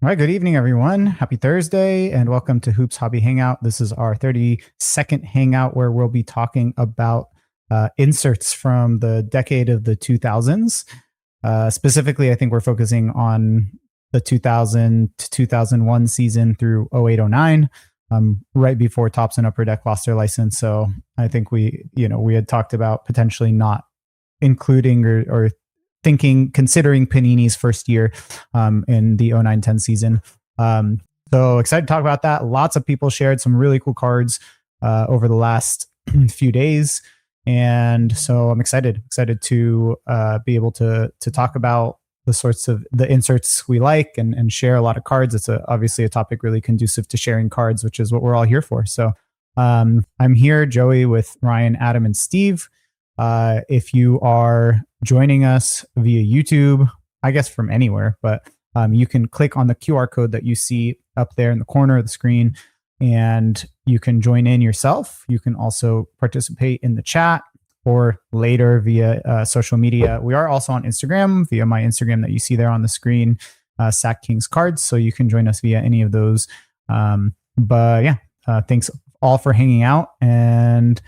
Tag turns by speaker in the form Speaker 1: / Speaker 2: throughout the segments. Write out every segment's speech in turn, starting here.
Speaker 1: All right, good evening, everyone. Happy Thursday, and welcome to Hoops Hobby Hangout. This is our 32nd hangout where we'll be talking about inserts from the decade of the 2000s. Specifically, I think we're focusing on the 2000 to 2001 season through 08-09, right before Topps and Upper Deck lost their license. So I think we had talked about potentially not including or considering Panini's first year in the 09-10 season. So excited to talk about that. Lots of people shared some really cool cards over the last few days. And so I'm excited to be able to talk about the sorts of the inserts we like and share a lot of cards. It's obviously a topic really conducive to sharing cards, which is what we're all here for. So I'm here, Joey, with Ryan, Adam, and Steve. If you are joining us via YouTube, I guess from anywhere, but you can click on the QR code that you see up there in the corner of the screen and you can join in yourself. You can also participate in the chat or later via social media. We are also on Instagram via my Instagram that you see there on the screen, Sack Kings Cards. So you can join us via any of those. Thanks all for hanging out and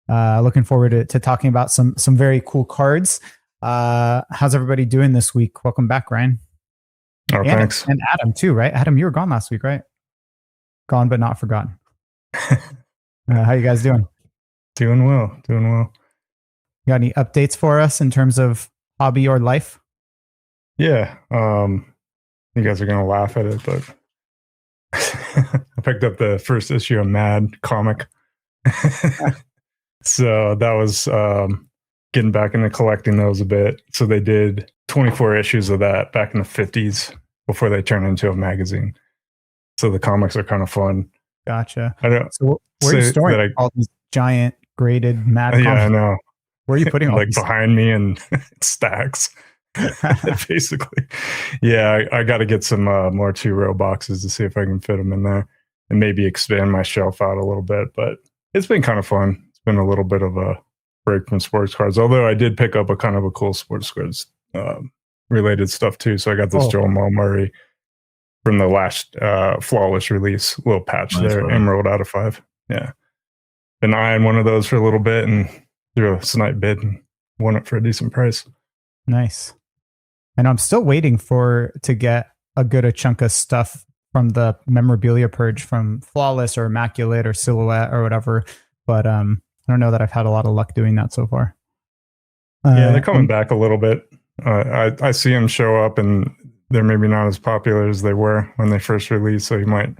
Speaker 1: looking forward to talking about some very cool cards. How's everybody doing this week? Welcome back, Ryan.
Speaker 2: Oh, thanks.
Speaker 1: And Adam too, right? Adam, you were gone last week, right? Gone but not forgotten. How you guys doing?
Speaker 2: Doing well.
Speaker 1: You got any updates for us in terms of hobby or life?
Speaker 2: Yeah. You guys are going to laugh at it, but I picked up the first issue of Mad comic. So that was getting back into collecting those a bit. So they did 24 issues of that back in the 50s before they turned into a magazine. So the comics are kind of fun.
Speaker 1: Gotcha.
Speaker 2: I don't.
Speaker 1: So where are you storing all these giant graded Mad comics?
Speaker 2: Yeah, I know.
Speaker 1: Where are you putting all
Speaker 2: like
Speaker 1: these?
Speaker 2: Behind me and stacks, basically. Yeah, I got to get some more 2-row boxes to see if I can fit them in there and maybe expand my shelf out a little bit. But it's been kind of fun. It's been a little bit of a break from sports cards, although I did pick up a kind of a cool sports cards related stuff too. So I got this Joel Murray from the last flawless release, little patch nice there, Emerald out of 5. Yeah. Been eyeing one of those for a little bit and threw a snipe bid and won it for a decent price.
Speaker 1: Nice. And I'm still waiting to get a chunk of stuff from the memorabilia purge from Flawless or Immaculate or Silhouette or whatever. But I don't know that I've had a lot of luck doing that so far.
Speaker 2: Yeah, they're coming back a little bit. I see them show up and they're maybe not as popular as they were when they first released. So you might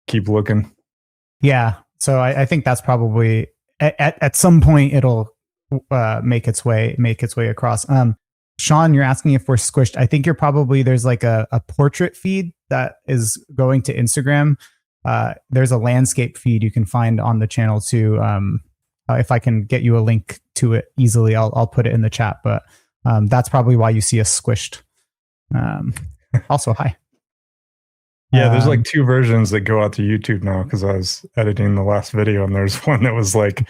Speaker 2: keep looking.
Speaker 1: Yeah. So I think that's probably at some point it'll make its way across. Sean, you're asking if we're squished. I think there's like a portrait feed that is going to Instagram. There's a landscape feed you can find on the channel too. If I can get you a link to it easily, I'll put it in the chat. But that's probably why you see us squished. Also, hi.
Speaker 2: Yeah, there's like 2 versions that go out to YouTube now because I was editing the last video and there's one that was like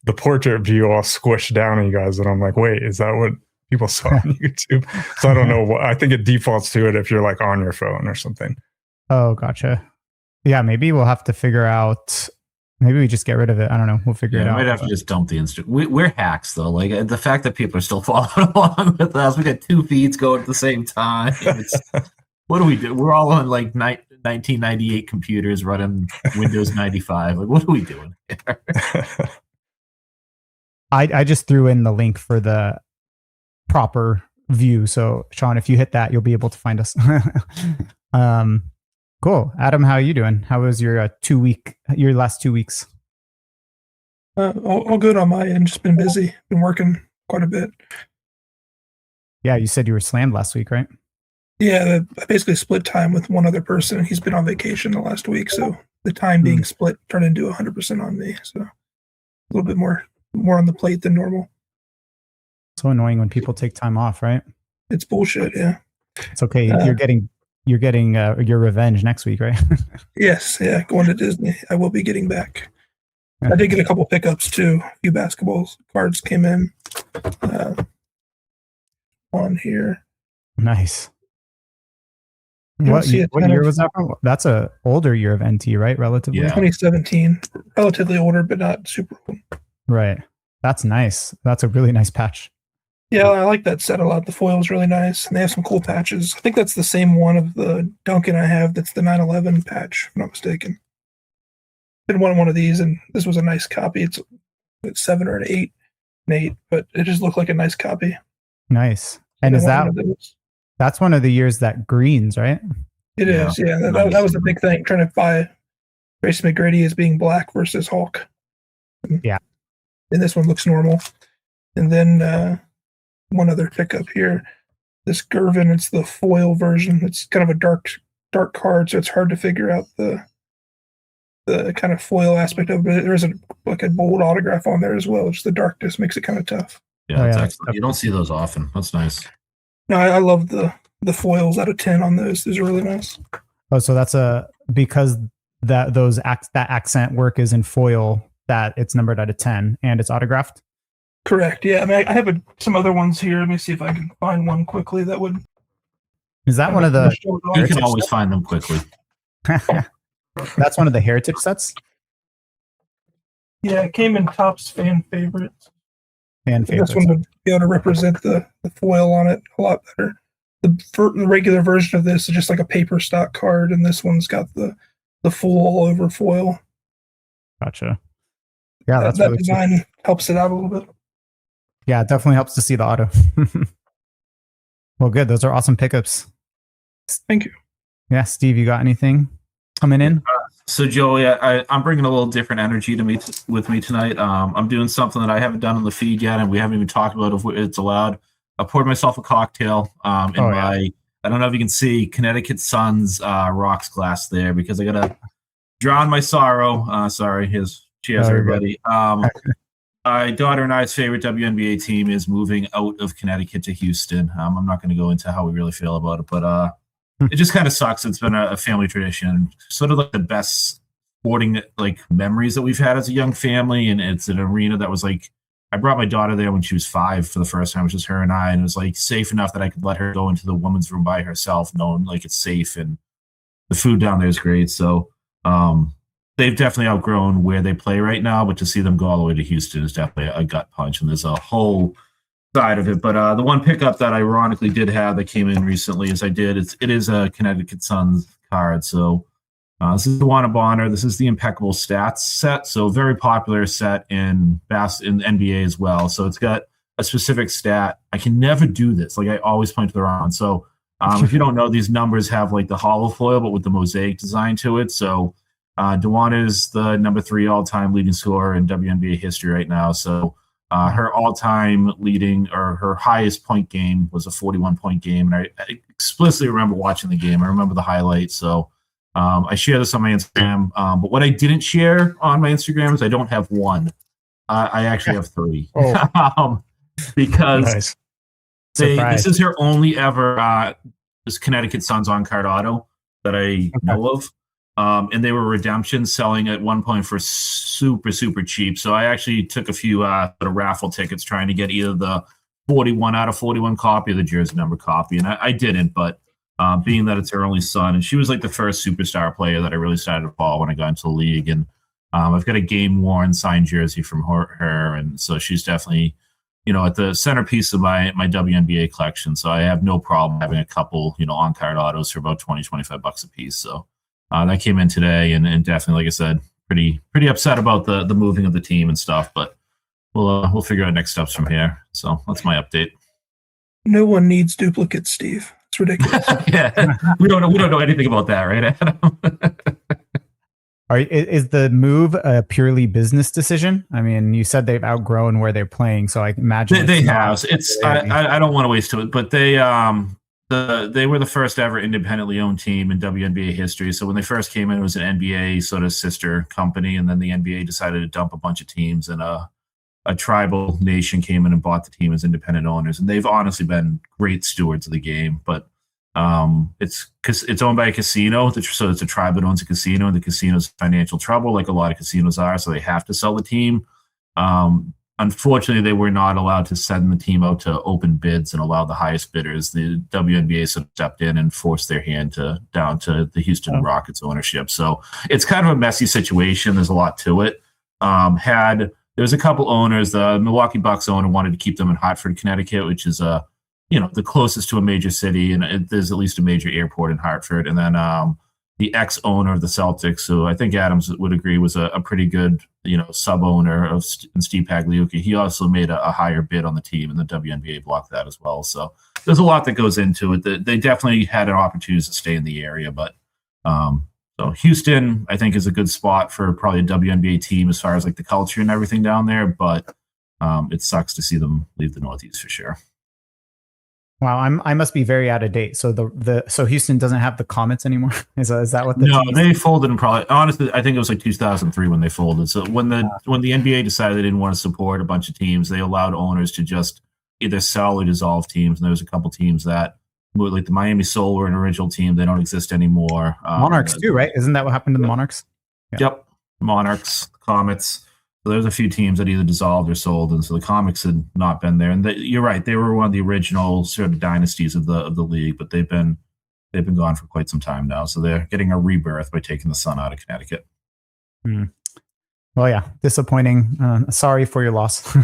Speaker 2: the portrait view all squished down on you guys. And I'm like, wait, is that what people saw on YouTube? So I don't know. I think it defaults to it if you're like on your phone or something.
Speaker 1: Oh, gotcha. Yeah, maybe we'll have to figure out. Maybe we just get rid of it. I don't know. We'll figure it out.
Speaker 3: We might have to just dump the Insta. We're hacks, though. Like the fact that people are still following along with us. We got 2 feeds going at the same time. What do we do? We're all on like 1998 computers running Windows 95. Like, what are we doing here?
Speaker 1: I just threw in the link for the proper view. So, Sean, if you hit that, you'll be able to find us. Cool. Adam, how are you doing? How was your last 2 weeks?
Speaker 4: All good on my end. Just been busy. Been working quite a bit.
Speaker 1: Yeah, you said you were slammed last week, right?
Speaker 4: Yeah, I basically split time with one other person. He's been on vacation the last week, so the time being split turned into 100% on me. So a little bit more on the plate than normal.
Speaker 1: So annoying when people take time off, right?
Speaker 4: It's bullshit. Yeah,
Speaker 1: it's okay. You're getting your revenge next week, right?
Speaker 4: Yes. Yeah, going to Disney. I will be getting back. I did get a couple pickups too. A few basketball cards came in. On here.
Speaker 1: Nice.
Speaker 4: You don't see a
Speaker 1: What
Speaker 4: ton
Speaker 1: year
Speaker 4: of-
Speaker 1: was that from? That's a older year of NT, right? Relatively.
Speaker 3: Yeah.
Speaker 4: 2017, relatively older, but not super old.
Speaker 1: Right. That's nice. That's a really nice patch.
Speaker 4: Yeah, I like that set a lot. The foil is really nice, and they have some cool patches. I think that's the same one of the Duncan I have. That's the 911 patch, if I'm not mistaken. Been one of these, and this was a nice copy. It's 7 or an 8, but it just looked like a nice copy.
Speaker 1: Nice. And
Speaker 4: I
Speaker 1: is
Speaker 4: want
Speaker 1: that
Speaker 4: one of those.
Speaker 1: that's one of the years that greens, right?
Speaker 4: It
Speaker 3: Yeah.
Speaker 4: is, yeah. That
Speaker 3: Nice.
Speaker 4: was the big thing, trying to buy Tracy McGrady as being black versus Hulk.
Speaker 1: Yeah.
Speaker 4: And this one looks normal. And then one other pickup here. This Gervin, it's the foil version. It's kind of a dark card, so it's hard to figure out the kind of foil aspect of it. But there's a bold autograph on there as well. Just the darkness makes it kind of tough.
Speaker 3: Yeah,
Speaker 1: Oh,
Speaker 3: that's
Speaker 1: yeah.
Speaker 3: excellent. You don't see those often. That's nice.
Speaker 4: No, I love the foils out of 10 on those. Those are really nice.
Speaker 1: Oh, so that's because that accent work is in foil, that it's numbered out of 10 and it's autographed.
Speaker 4: Correct. Yeah. I mean, I have some other ones here. Let me see if I can find one quickly that would.
Speaker 1: Is that one of the?
Speaker 3: You
Speaker 1: Heritage
Speaker 3: can always
Speaker 1: set?
Speaker 3: find them quickly.
Speaker 1: That's one of the heritage sets.
Speaker 4: Yeah, it came in Topps fan favorites.
Speaker 1: Fan
Speaker 4: This
Speaker 1: favorites.
Speaker 4: one would be able to represent the foil on it a lot better. The regular version of this is just like a paper stock card, and this one's got the full all over foil.
Speaker 1: Gotcha. Yeah, that's
Speaker 4: that
Speaker 1: really cool.
Speaker 4: design helps it out a little bit.
Speaker 1: Yeah, it definitely helps to see the auto. Well, good. Those are awesome pickups.
Speaker 4: Thank you.
Speaker 1: Yeah, Steve, you got anything coming in?
Speaker 3: So, Joey, I'm bringing a little different energy to me with me tonight. I'm doing something that I haven't done on the feed yet, and we haven't even talked about if it's allowed. I poured myself a cocktail I don't know if you can see Connecticut Sun's rocks glass there, because I got to drown my sorrow. Sorry, cheers, everybody. My daughter and I's favorite WNBA team is moving out of Connecticut to Houston. I'm not going to go into how we really feel about it, but it just kind of sucks. It's been a family tradition, sort of like the best sporting memories that we've had as a young family, and it's an arena that was like, I brought my daughter there when she was 5 for the first time. It was just her and I, and it was like safe enough that I could let her go into the women's room by herself, knowing like it's safe, and the food down there is great. So they've definitely outgrown where they play right now, but to see them go all the way to Houston is definitely a gut punch, and there's a whole side of it. But the one pickup that I ironically did have that came in recently is it is a Connecticut Suns card. So this is the Juana Bonner. This is the Impeccable Stats set. So very popular set in NBA as well. So it's got a specific stat. I can never do this. Like I always point to the wrong one. So if you don't know, these numbers have like the hollow foil, but with the mosaic design to it. So DeWanna is the number 3 all-time leading scorer in WNBA history right now. So her all-time leading, or her highest point game, was a 41-point game. And I explicitly remember watching the game. I remember the highlights. So I share this on my Instagram. But what I didn't share on my Instagram is I don't have one. I actually have 3. Because
Speaker 2: Nice.
Speaker 3: this is her only ever this Connecticut Suns on-card auto that I know of. And they were redemptions, selling at one point for super, super cheap. So I actually took a few raffle tickets trying to get either the 41 out of 41 copy or the jersey number copy. And I didn't, but being that it's her only son, and she was like the first superstar player that I really started to follow when I got into the league. And I've got a game-worn signed jersey from her. And so she's definitely, at the centerpiece of my WNBA collection. So I have no problem having a couple, on-card autos for about $20-$25 a piece. So that came in today, and definitely, like I said, pretty upset about the moving of the team and stuff. But we'll figure out next steps from here. So that's my update.
Speaker 4: No one needs duplicates, Steve. It's ridiculous.
Speaker 3: Yeah, we don't know anything about that, right, Adam?
Speaker 1: Is the move a purely business decision? I mean, you said they've outgrown where they're playing, so I imagine
Speaker 3: they have. I don't want to waste it, but they were the first ever independently owned team in WNBA history. So when they first came in, it was an NBA sort of sister company, and then the NBA decided to dump a bunch of teams, and a tribal nation came in and bought the team as independent owners. And they've honestly been great stewards of the game. But it's owned by a casino, so it's a tribe that owns a casino, and the casino's in financial trouble, like a lot of casinos are, so they have to sell the team. unfortunately, they were not allowed to send the team out to open bids and allow the highest bidders. The WNBA sort of stepped in and forced their hand down to the Houston Rockets ownership. So it's kind of a messy situation. There's a lot to it. There's a couple owners. The Milwaukee Bucks owner wanted to keep them in Hartford, Connecticut, which is the closest to a major city, and there's at least a major airport in Hartford. And then the ex-owner of the Celtics, who I think Adams would agree was a pretty good, sub-owner of Steve Pagliuca, he also made a higher bid on the team, and the WNBA blocked that as well. So there's a lot that goes into it. They definitely had an opportunity to stay in the area, but so Houston, I think, is a good spot for probably a WNBA team as far as like the culture and everything down there, but it sucks to see them leave the Northeast for sure.
Speaker 1: Wow, I must be very out of date. So so Houston doesn't have the Comets anymore. Is that what?
Speaker 3: No, they folded in probably. Honestly, I think it was like 2003 when they folded. So when the NBA decided they didn't want to support a bunch of teams, they allowed owners to just either sell or dissolve teams. And there was a couple teams that, like the Miami Soul, were an original team. They don't exist anymore.
Speaker 1: Monarchs too, right? Isn't that what happened to the Monarchs?
Speaker 3: Yeah. Yep, Monarchs, Comets. So there's a few teams that either dissolved or sold, and so the Comics had not been there. And you're right; they were one of the original sort of dynasties of the league, but they've been gone for quite some time now. So they're getting a rebirth by taking the Sun out of Connecticut.
Speaker 1: Well, yeah, disappointing. Sorry for your loss.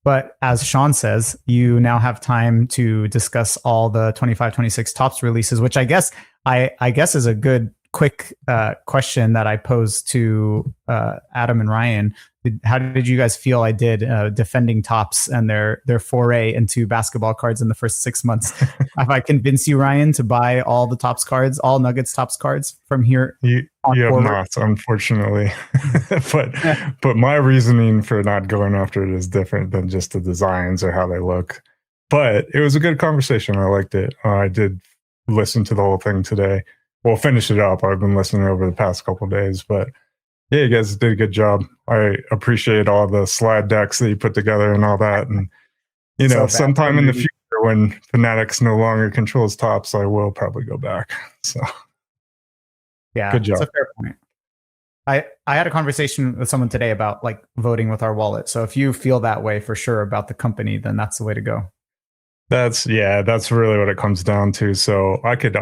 Speaker 1: But as Sean says, you now have time to discuss all the 25-26 Topps releases, which I guess is a good quick question that I posed to Adam and Ryan. How did you guys feel I did defending Topps and their foray into basketball cards in the first 6 months? Have I convinced you, Ryan, to buy all the Topps cards, all Nuggets Topps cards from here?
Speaker 2: You have not, unfortunately. but my reasoning for not going after it is different than just the designs or how they look. But it was a good conversation. I liked it. I did listen to the whole thing today. Well, finish it up. I've been listening over the past couple of days, but yeah, you guys did a good job. I appreciate all the slide decks that you put together and all that. And, sometime in the future when Fanatics no longer controls Topps, I will probably go back. So
Speaker 1: yeah,
Speaker 2: good job.
Speaker 1: That's a fair point. I had a conversation with someone today about like voting with our wallet. So if you feel that way for sure about the company, then that's the way to go.
Speaker 2: That's really what it comes down to. So I could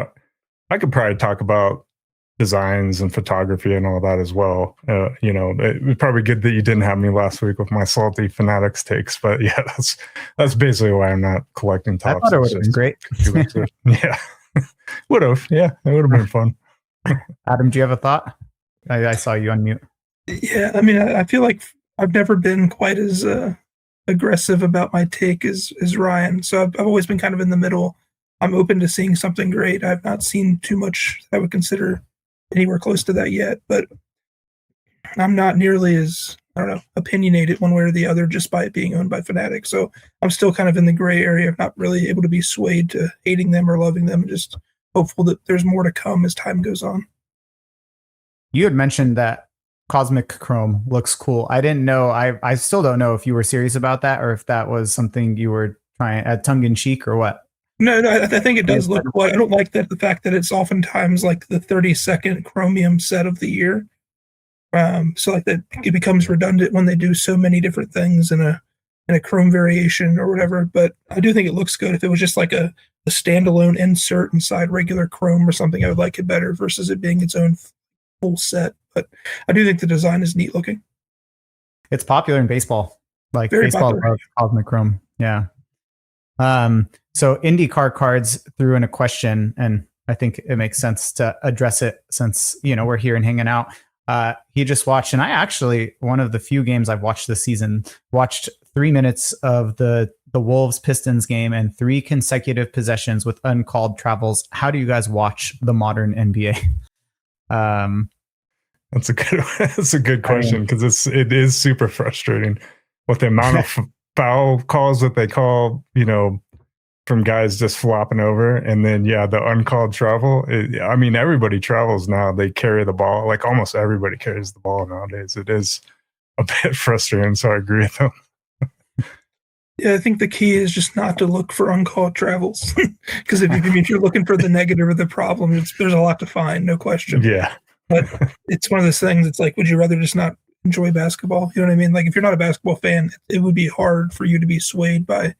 Speaker 2: probably talk about designs and photography and all that as well. It was probably good that you didn't have me last week with my salty Fanatics takes, but yeah, that's basically why I'm not collecting Topps.
Speaker 1: I thought it would have been great.
Speaker 2: Yeah, would have. Yeah, it would have been fun.
Speaker 1: Adam, do you have a thought? I saw you unmute.
Speaker 4: Yeah, I mean, I feel like I've never been quite as aggressive about my take as Ryan. So I've always been kind of in the middle. I'm open to seeing something great. I've not seen too much I would consider anywhere close to that yet, but I'm not nearly as, opinionated one way or the other just by it being owned by Fanatics. So I'm still kind of in the gray area of not really able to be swayed to hating them or loving them, just hopeful that there's more to come as time goes on.
Speaker 1: You had mentioned that Cosmic Chrome looks cool. I didn't know. I still don't know if you were serious about that or if that was something you were trying at tongue in cheek or what.
Speaker 4: No, I think it does look cool. I don't like the fact that it's oftentimes like the 32nd Chromium set of the year. So like that it becomes redundant when they do so many different things in a Chrome variation or whatever. But I do think it looks good. If it was just like a standalone insert inside regular Chrome or something, I would like it better versus it being its own full set. But I do think the design is neat looking.
Speaker 1: It's popular in baseball. Like
Speaker 4: Very
Speaker 1: baseball
Speaker 4: popular.
Speaker 1: loves Cosmic Chrome. Yeah. So IndyCar cards threw in a question, and I think it makes sense to address it since, we're here and hanging out. He just watched, and I actually, one of the few games I've watched this season, watched 3 minutes of the Wolves Pistons game and 3 consecutive possessions with uncalled travels. How do you guys watch the modern NBA?
Speaker 2: That's a good question because it is super frustrating with the amount of foul calls that they call, from guys just flopping over. And then, the uncalled travel. Everybody travels now. They carry the ball. Like almost everybody carries the ball nowadays. It is a bit frustrating. So I agree with them.
Speaker 4: Yeah, I think the key is just not to look for uncalled travels. Because if you're looking for the negative or the problem, there's a lot to find, no question.
Speaker 2: Yeah.
Speaker 4: But it's one of those things. It's like, would you rather just not enjoy basketball. You know what I mean? Like if you're not a basketball fan, it would be hard for you to be swayed by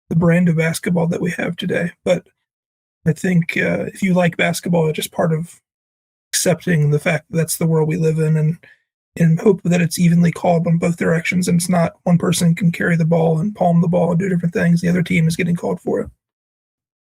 Speaker 4: the brand of basketball that we have today. But I think if you like basketball, it's just part of accepting the fact that that's the world we live in, and hope that it's evenly called on both directions, and it's not one person can carry the ball and palm the ball and do different things. The other team is getting called for it.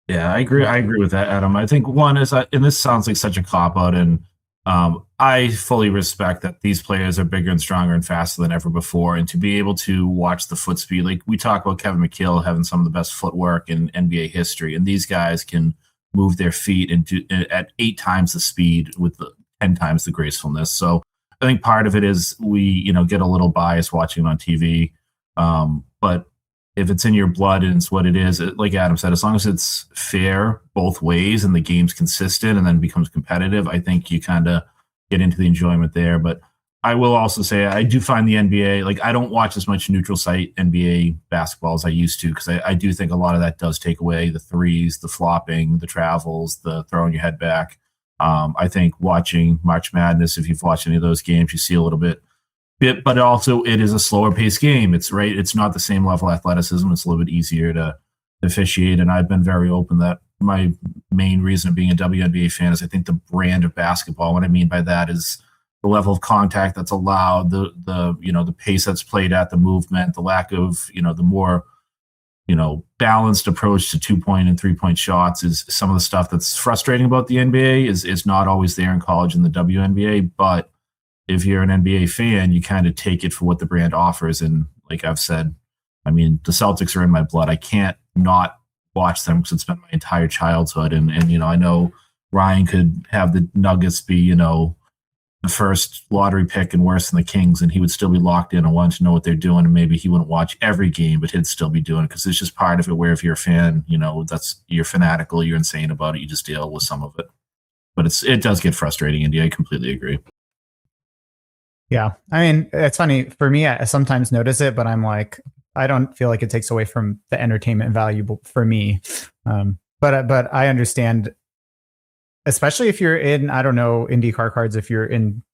Speaker 3: Yeah, I agree with that, Adam. I think one is, and this sounds like such a cop out, and I fully respect that these players are bigger and stronger and faster than ever before, and to be able to watch the foot speed, like we talk about Kevin McHale having some of the best footwork in NBA history, and these guys can move their feet at 8 times the speed with 10 times the gracefulness. So I think part of it is we, get a little bias watching on TV, but if it's in your blood and it's what it is, like Adam said, as long as it's fair both ways and the game's consistent and then becomes competitive, I think you kind of get into the enjoyment there. But I will also say I do find the NBA, like I don't watch as much neutral site NBA basketball as I used to, because I do think a lot of that does take away the threes, the flopping, the travels, the throwing your head back. I think watching March Madness, if you've watched any of those games, you see a little bit, but also it is a slower paced game. It's right. It's not the same level of athleticism. It's a little bit easier to officiate. And I've been very open that my main reason of being a WNBA fan is I think the brand of basketball. What I mean by that is the level of contact that's allowed, the pace that's played at, the movement, the lack of, the more, balanced approach to 2-point and 3-point shots is some of the stuff that's frustrating about the NBA is not always there in college and the WNBA. But if you're an NBA fan, you kind of take it for what the brand offers. And like I've said, I mean, the Celtics are in my blood. I can't not watch them because it's been my entire childhood. And I know Ryan could have the Nuggets be, the first lottery pick and worse than the Kings, and he would still be locked in and want to know what they're doing. And maybe he wouldn't watch every game, but he'd still be doing it because it's just part of it where if you're a fan, you're fanatical, you're insane about it, you just deal with some of it. But it does get frustrating, Indy. I completely agree.
Speaker 1: Yeah. I mean, it's funny for me. I sometimes notice it, but I'm like, I don't feel like it takes away from the entertainment value for me. But I understand, especially if you're in, I don't know, IndyCar cards, if you're in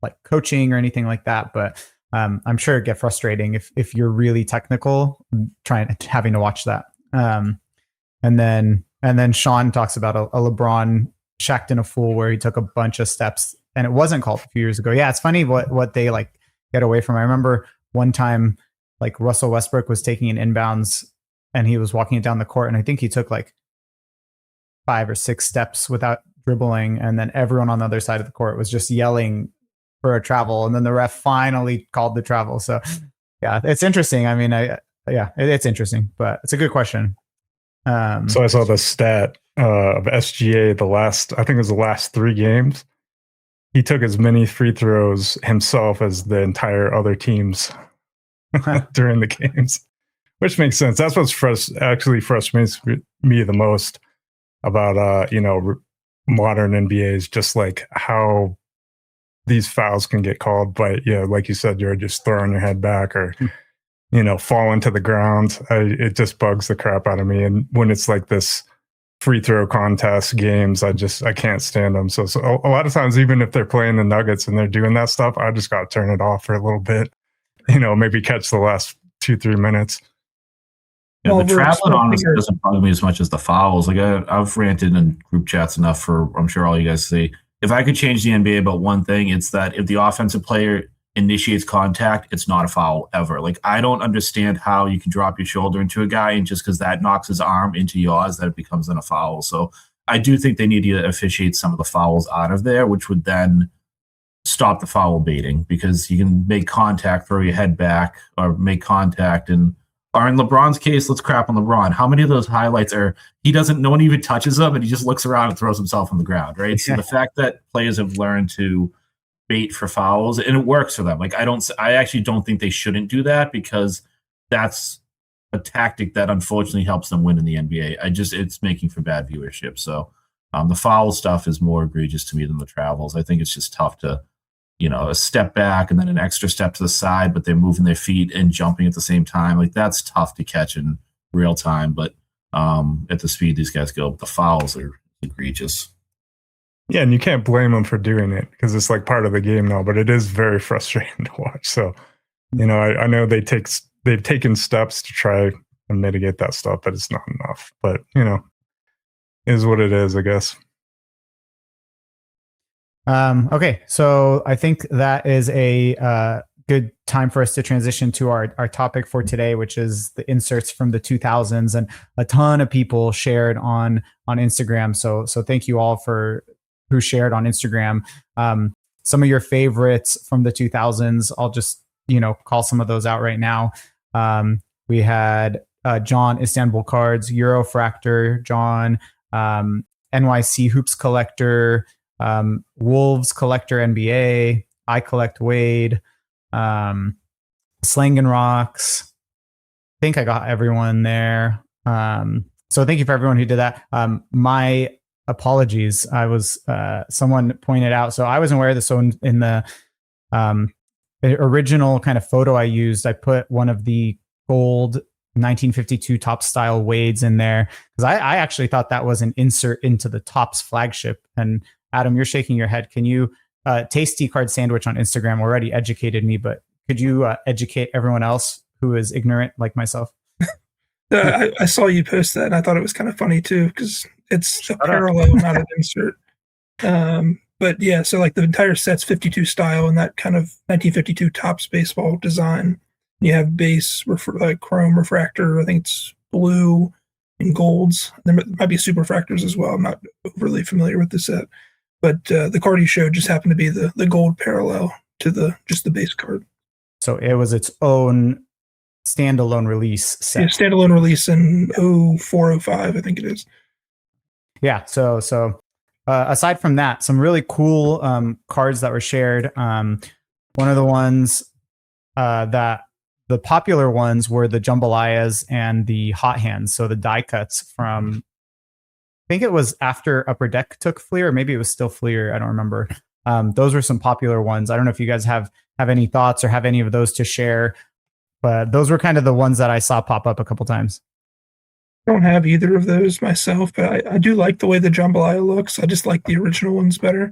Speaker 1: like coaching or anything like that. But I'm sure it'd get frustrating if you're really technical, having to watch that. And then Sean talks about a LeBron checked in a fool where he took a bunch of steps and it wasn't called a few years ago. Yeah, it's funny what they like get away from. I remember one time like Russell Westbrook was taking an inbounds and he was walking it down the court, and I think he took like 5 or 6 steps without dribbling, and then everyone on the other side of the court was just yelling for a travel, and then the ref finally called the travel. So yeah, it's interesting. I mean, it's interesting, but it's a good question.
Speaker 2: So I saw the stat of SGA I think it was the last 3 games. He took as many free throws himself as the entire other teams during the games, which makes sense. That's what's actually frustrates me the most about modern NBA is just like how these fouls can get called by, like you said, you're just throwing your head back or falling to the ground. It just bugs the crap out of me. And when it's like this free throw contest games, I can't stand them. So a lot of times, even if they're playing the Nuggets and they're doing that stuff, I just got to turn it off for a little bit, maybe catch the last 2-3 minutes.
Speaker 3: Yeah, the traveling honestly doesn't bother me as much as the fouls. Like I've ranted in group chats enough for, I'm sure all you guys see. If I could change the NBA about one thing, it's that if the offensive player initiates contact, it's not a foul ever. Like I don't understand how you can drop your shoulder into a guy and just because that knocks his arm into yours, that it becomes then a foul. So I do think they need to officiate some of the fouls out of there, which would then stop the foul baiting, because you can make contact, throw your head back, or make contact or in LeBron's case, let's crap on LeBron. How many of those highlights no one even touches him and he just looks around and throws himself on the ground, right? Yeah. So the fact that players have learned to bait for fouls and it works for them. Like I actually don't think they shouldn't do that, because that's a tactic that unfortunately helps them win in the NBA. It's making for bad viewership. So the foul stuff is more egregious to me than the travels. I think it's just tough to, a step back and then an extra step to the side, but they're moving their feet and jumping at the same time. Like that's tough to catch in real time. But at the speed these guys go, the fouls are egregious.
Speaker 2: Yeah, and you can't blame them for doing it because it's like part of the game now. But it is very frustrating to watch. So, I know they've taken steps to try and mitigate that stuff, but it's not enough. But is what it is, I guess.
Speaker 1: Okay, so I think that is a good time for us to transition to our topic for today, which is the inserts from the 2000s, and a ton of people shared on Instagram. So thank you all for who shared on Instagram. Some of your favorites from the 2000s. I'll just call some of those out right now. We had John Istanbul Cards, Eurofractor, John, NYC Hoops Collector, Wolves Collector NBA, I Collect Wade, Slang and Rocks. I think I got everyone there. So thank you for everyone who did that. My apologies. I was someone pointed out. So I wasn't aware of this. So in the original kind of photo I used, I put one of the gold 1952 Topps style Wades in there because I actually thought that was an insert into the Topps flagship. And Adam, you're shaking your head. Can you Tasty Card Sandwich on Instagram already educated me, but could you educate everyone else who is ignorant like myself?
Speaker 4: I saw you post that, and I thought it was kind of funny too because it's a parallel, not an insert. But yeah, so like the entire set's 52 style and that kind of 1952 Topps baseball design. You have base, like chrome refractor. I think it's blue and golds. There might be super refractors as well. I'm not overly familiar with the set, but the card you showed just happened to be the gold parallel to just the base card.
Speaker 1: So it was its own standalone release set.
Speaker 4: Yeah, standalone release in 0405, I think it is.
Speaker 1: Yeah. So aside from that, some really cool cards that were shared. One of the ones that the popular ones were the jambalayas and the hot hands. So the die cuts from, I think it was after Upper Deck took Fleer, or maybe it was still Fleer. I don't remember. Those were some popular ones. I don't know if you guys have any thoughts or have any of those to share, but those were kind of the ones that I saw pop up a couple times.
Speaker 4: I don't have either of those myself, but I do like the way the jambalaya looks. I just like the original ones better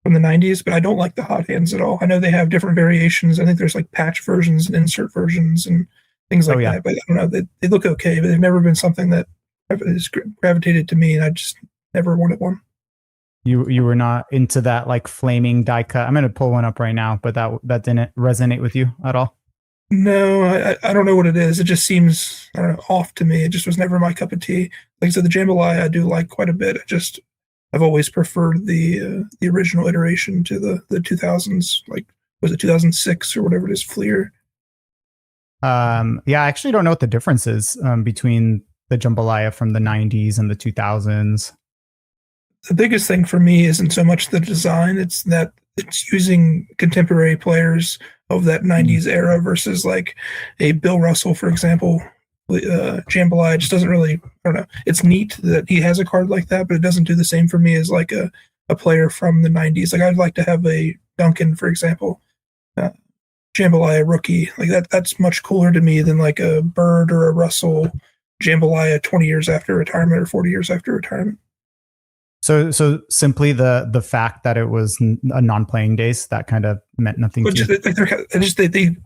Speaker 4: from the 90s, but I don't like the hot hands at all. I know they have different variations. I think there's like patch versions and insert versions and things like that, but I don't know. They look okay, but they've never been something that has gravitated to me, and I just never wanted one.
Speaker 1: You were not into that like flaming die cut. I'm going to pull one up right now, but that didn't resonate with you at all?
Speaker 4: No, I don't know what it is. It just seems, I don't know, off to me. It just was never my cup of tea. Like I said, the jambalaya I do like quite a bit. I've always preferred the original iteration to the 2000s. Like, was it 2006 or whatever it is, Fleer?
Speaker 1: Yeah, I actually don't know what the difference is between the jambalaya from the 90s and the 2000s.
Speaker 4: The biggest thing for me isn't so much the design. It's that it's using contemporary players of that 90s era versus like a Bill Russell, for example. Jambalaya just doesn't really, I don't know. It's neat that he has a card like that, but it doesn't do the same for me as like a player from the 90s. Like I'd like to have a Duncan, for example, Jambalaya rookie. Like that's much cooler to me than like a Bird or a Russell Jambalaya 20 years after retirement or 40 years after retirement.
Speaker 1: So simply the fact that it was a non-playing days, that kind of meant nothing to you.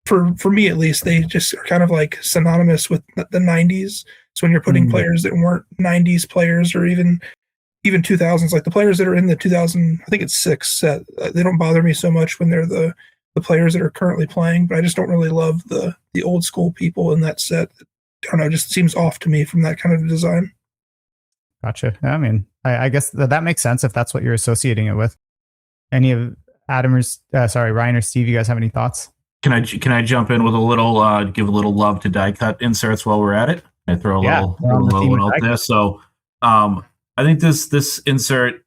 Speaker 4: For me at least, they just are kind of like synonymous with the 90s. So when you're putting players that weren't 90s players or even 2000s, like the players that are in the 2000, I think it's 6 set, they don't bother me so much when they're the players that are currently playing, but I just don't really love the old school people in that set. I don't know, it just seems off to me from that kind of design.
Speaker 1: Gotcha. I mean, I guess that makes sense if that's what you're associating it with. Any of Ryan or Steve, you guys have any thoughts?
Speaker 3: Can I jump in with a little, give a little love to die cut inserts while we're at it? I throw a little one out there. So I think this insert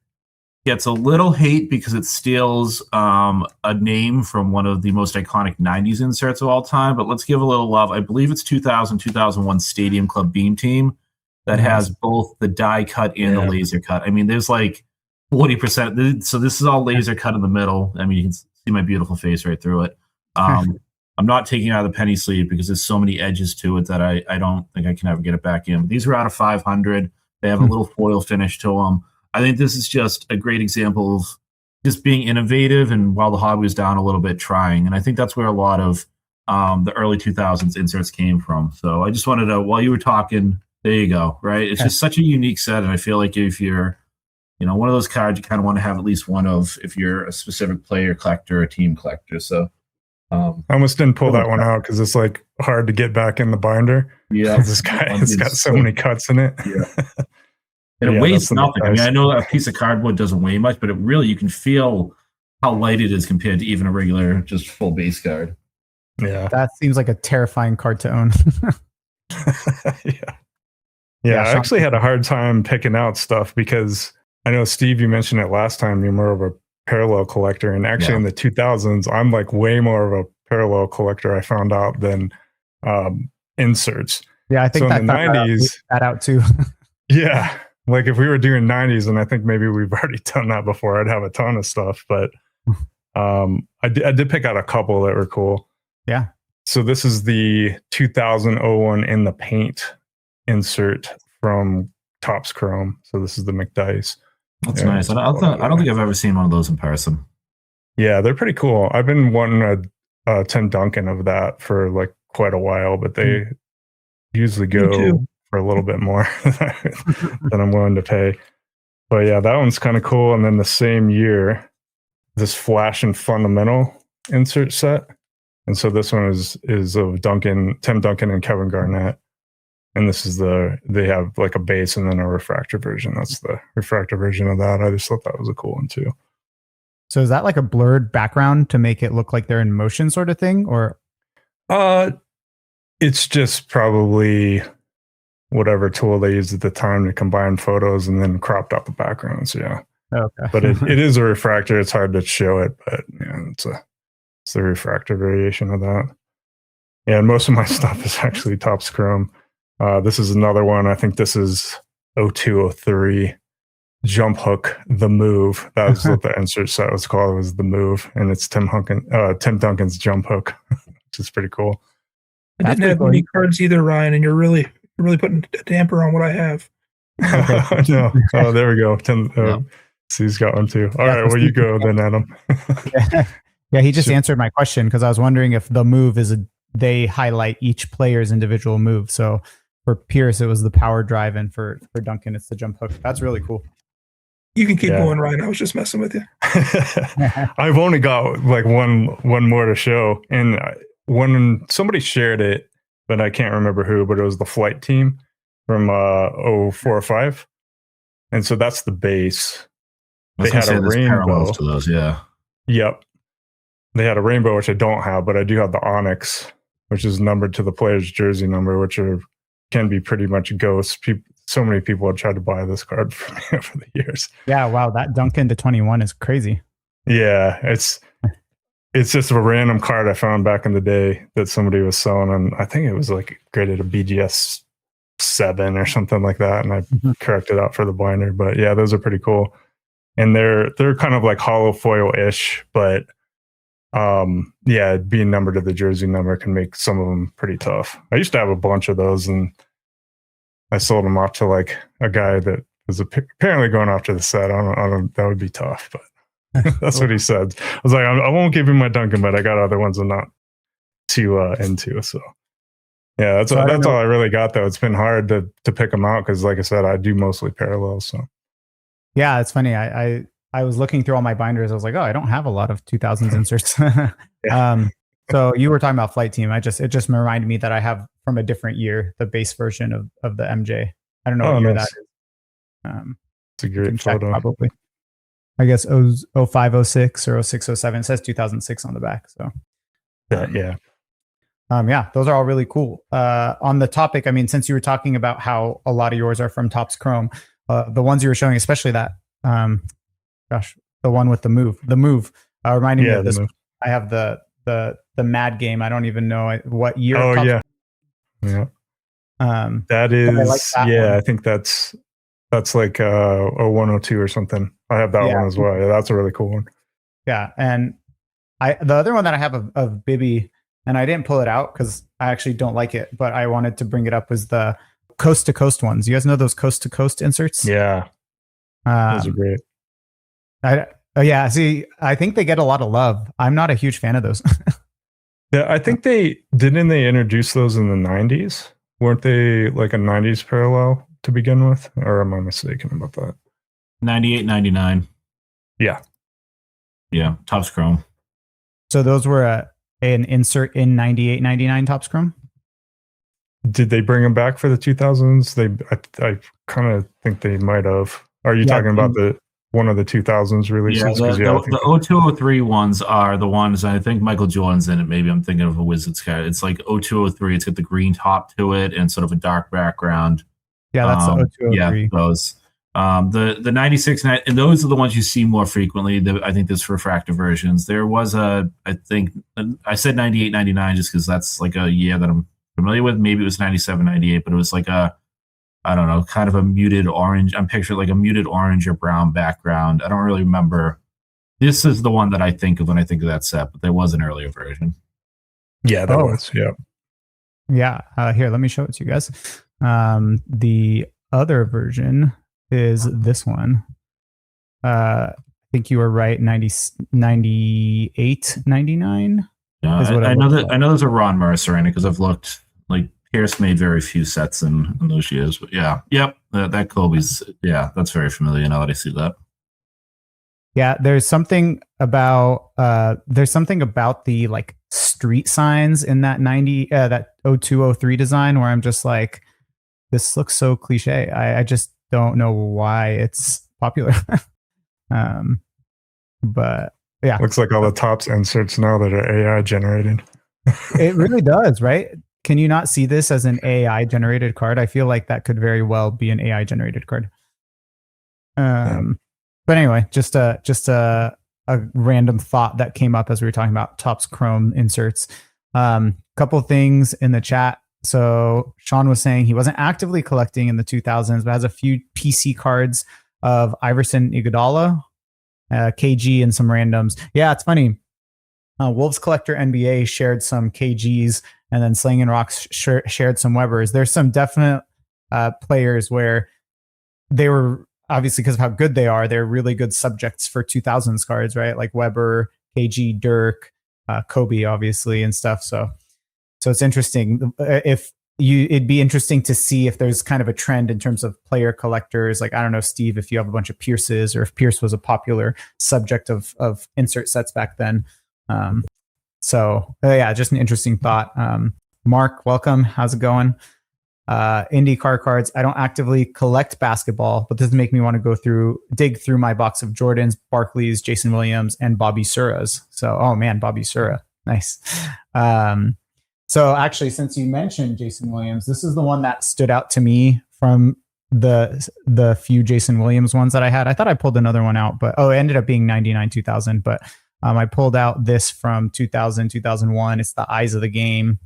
Speaker 3: gets a little hate because it steals a name from one of the most iconic 90s inserts of all time. But let's give a little love. I believe it's 2000-2001 Stadium Club Beam Team that has both the die cut and the laser cut. I mean, there's like 40%. So this is all laser cut in the middle. I mean, you can see my beautiful face right through it. I'm not taking out of the penny sleeve because there's so many edges to it that I don't think I can ever get it back in. But these are out of 500. They have a little foil finish to them. I think this is just a great example of just being innovative, and while the hobby was down a little bit, trying. And I think that's where a lot of the early 2000s inserts came from. So I just wanted to, while you were talking, there you go, right? It's just such a unique set, and I feel like if you're, one of those cards you kind of want to have at least one of if you're a specific player collector or team collector. So
Speaker 2: I almost didn't pull that one out because it's like hard to get back in the binder.
Speaker 3: Yeah,
Speaker 2: this guy has got so many cuts in it.
Speaker 3: Yeah. And it weighs nothing. I mean, I know that a piece of cardboard doesn't weigh much, but it really, you can feel how light it is compared to even a regular, just full base card.
Speaker 2: Yeah.
Speaker 1: That seems like a terrifying card to own.
Speaker 2: Yeah, I actually had a hard time picking out stuff because I know, Steve, you mentioned it last time, you're more of a parallel collector. And actually in the 2000s, I'm like way more of a parallel collector, I found out, than inserts.
Speaker 1: Yeah, I think
Speaker 2: so in the 90s,
Speaker 1: that out too.
Speaker 2: Yeah. Like if we were doing 90s, and I think maybe we've already done that before, I'd have a ton of stuff. But I did pick out a couple that were cool.
Speaker 1: Yeah.
Speaker 2: So this is the 2001 in the paint insert from Topps Chrome. So this is the McDice.
Speaker 3: That's nice. I don't think I've ever seen one of those in person.
Speaker 2: Yeah, they're pretty cool. I've been wanting a Tim Duncan of that for like quite a while, but they usually go for a little bit more than I'm willing to pay. But yeah, that one's kind of cool. And then the same year, this Flash and Fundamental insert set. And so this one is of Tim Duncan and Kevin Garnett. And this is they have like a base and then a refractor version. That's the refractor version of that. I just thought that was a cool one too.
Speaker 1: So is that like a blurred background to make it look like they're in motion sort of thing? Or
Speaker 2: it's just probably whatever tool they used at the time to combine photos and then cropped out the backgrounds. Yeah.
Speaker 1: Okay.
Speaker 2: But it is a refractor. It's hard to show it, but yeah, it's the refractor variation of that. Yeah, and most of my stuff is actually Topps Chrome. This is another one. I think this is 0203 Jump Hook, The Move. That was what the insert set was called. It was The Move, and it's Tim Duncan's Jump Hook, which is pretty cool.
Speaker 4: I didn't have many cards either, Ryan, and you're really putting a damper on what I have.
Speaker 2: No. Oh, there we go. Tim, so he's got one too. All right, well, you go then, Adam.
Speaker 1: Yeah, he just answered my question because I was wondering if the move they highlight each player's individual move. So for Pierce, it was the power drive, and for Duncan, it's the jump hook. That's really cool.
Speaker 4: You can keep going, Ryan. I was just messing with you.
Speaker 2: I've only got like one more to show, and when somebody shared it, but I can't remember who, but it was the Flight Team from 0405, and so that's the base. They had a rainbow
Speaker 3: to those, yeah.
Speaker 2: Yep. They had a rainbow, which I don't have, but I do have the Onyx, which is numbered to the player's jersey number, which can be pretty much ghosts. So many people have tried to buy this card from me over the years.
Speaker 1: Yeah, wow, that Duncan to 21 is crazy.
Speaker 2: Yeah, it's just a random card I found back in the day that somebody was selling, and I think it was like graded a BGS 7 or something like that, and I corrected out for the binder. But yeah, those are pretty cool, and they're kind of like hollow foil-ish, but yeah, being numbered to the jersey number can make some of them pretty tough. I used to have a bunch of those, and I sold them off to like a guy that was apparently going after the set. I don't, that would be tough, but that's what he said. I was like, I won't give him my Duncan, but I got other ones I'm not too into. So yeah, that's all I really got though. It's been hard to pick them out because, like I said, I do mostly parallels. So
Speaker 1: yeah, it's funny. I was looking through all my binders. I was like, oh, I don't have a lot of 2000s inserts. So you were talking about Flight Team. It just reminded me that I have from a different year the base version of the MJ. I don't know what year that is.
Speaker 2: It's a great photo.
Speaker 1: Probably. I guess 05, 06 or 06, 07. It says 2006 on the back. So
Speaker 2: yeah.
Speaker 1: Yeah, those are all really cool. On the topic, I mean, since you were talking about how a lot of yours are from Topps Chrome, the ones you were showing, especially that, the one with the move reminding me of this. I have the Mad Game. I don't even know what year.
Speaker 2: Oh yeah. That is like that one. I think that's like 102 or something. I have that one as well. Yeah, that's a really cool one.
Speaker 1: Yeah, and the other one that I have of Bibby, and I didn't pull it out because I actually don't like it, but I wanted to bring it up, was the coast to coast ones. You guys know those coast to coast inserts?
Speaker 2: Yeah. Those are great.
Speaker 1: Yeah, see, I think they get a lot of love. I'm not a huge fan of those.
Speaker 2: Yeah, I think they introduce those in the 90s. Weren't they like a 90s parallel to begin with? Or am I mistaken about that?
Speaker 3: 98, 99.
Speaker 2: Yeah.
Speaker 3: Yeah, Topps Chrome.
Speaker 1: So those were an insert in 98, 99 Topps Chrome?
Speaker 2: Did they bring them back for the 2000s? I kind of think they might have. Are you talking about one of the 2000s releases?
Speaker 3: Yeah, the 0203 ones are the ones, I think Michael Jordan's in it. Maybe I'm thinking of a Wizards card. It's like 0203. It's got the green top to it and sort of a dark background.
Speaker 1: Yeah, that's the 0203.
Speaker 3: Yeah, those. The 96, and those are the ones you see more frequently. I think there's refractor versions. There was I said 98, 99 just because that's like a year that I'm familiar with. Maybe it was 97, 98, but it was like I don't know, kind of a muted orange. I'm picturing like a muted orange or brown background. I don't really remember. This is the one that I think of when I think of that set, but there was an earlier version.
Speaker 2: Yeah, that was. Yeah.
Speaker 1: Yeah. Here, let me show it to you guys. The other version is this one. I think you were right. 98, 99.
Speaker 3: Yeah, I know that. Like. I know there's a Ron Mercer in it because I've looked. Like Pierce made very few sets in those years, but that Kobe's. Yeah, that's very familiar now that I see that.
Speaker 1: Yeah, there's something about the like street signs in that 0203 design where I'm just like, this looks so cliche. I just don't know why it's popular. But yeah,
Speaker 2: looks like all the Topps inserts now that are AI generated.
Speaker 1: It really does, right? Can you not see this as an AI generated card? I feel like that could very well be an AI generated card. But anyway, just a random thought that came up as we were talking about Topps Chrome inserts. Couple things in the chat. So Sean was saying he wasn't actively collecting in the 2000s, but has a few PC cards of Iverson Iguodala, KG, and some randoms. Yeah, it's funny. Wolves Collector NBA shared some KGs, and then Slang and Rocks shared some Webbers. There's some definite players where they were, obviously because of how good they are, they're really good subjects for 2000s cards, right? Like Weber, KG, Dirk, Kobe, obviously, and stuff. So it's interesting. It'd be interesting to see if there's kind of a trend in terms of player collectors. Like, I don't know, Steve, if you have a bunch of Pierces or if Pierce was a popular subject of insert sets back then. Just an interesting thought. Mark, welcome. How's it going? IndyCar cards. I don't actively collect basketball, but this make me want to dig through my box of Jordans, Barkleys, Jason Williams, and Bobby Suras. So, oh man, Bobby Sura. Nice. So actually, since you mentioned Jason Williams, this is the one that stood out to me from the few Jason Williams ones that I had. I thought I pulled another one out, but it ended up being 99, 2000. But I pulled out this from 2000, 2001. It's the Eyes of the Game.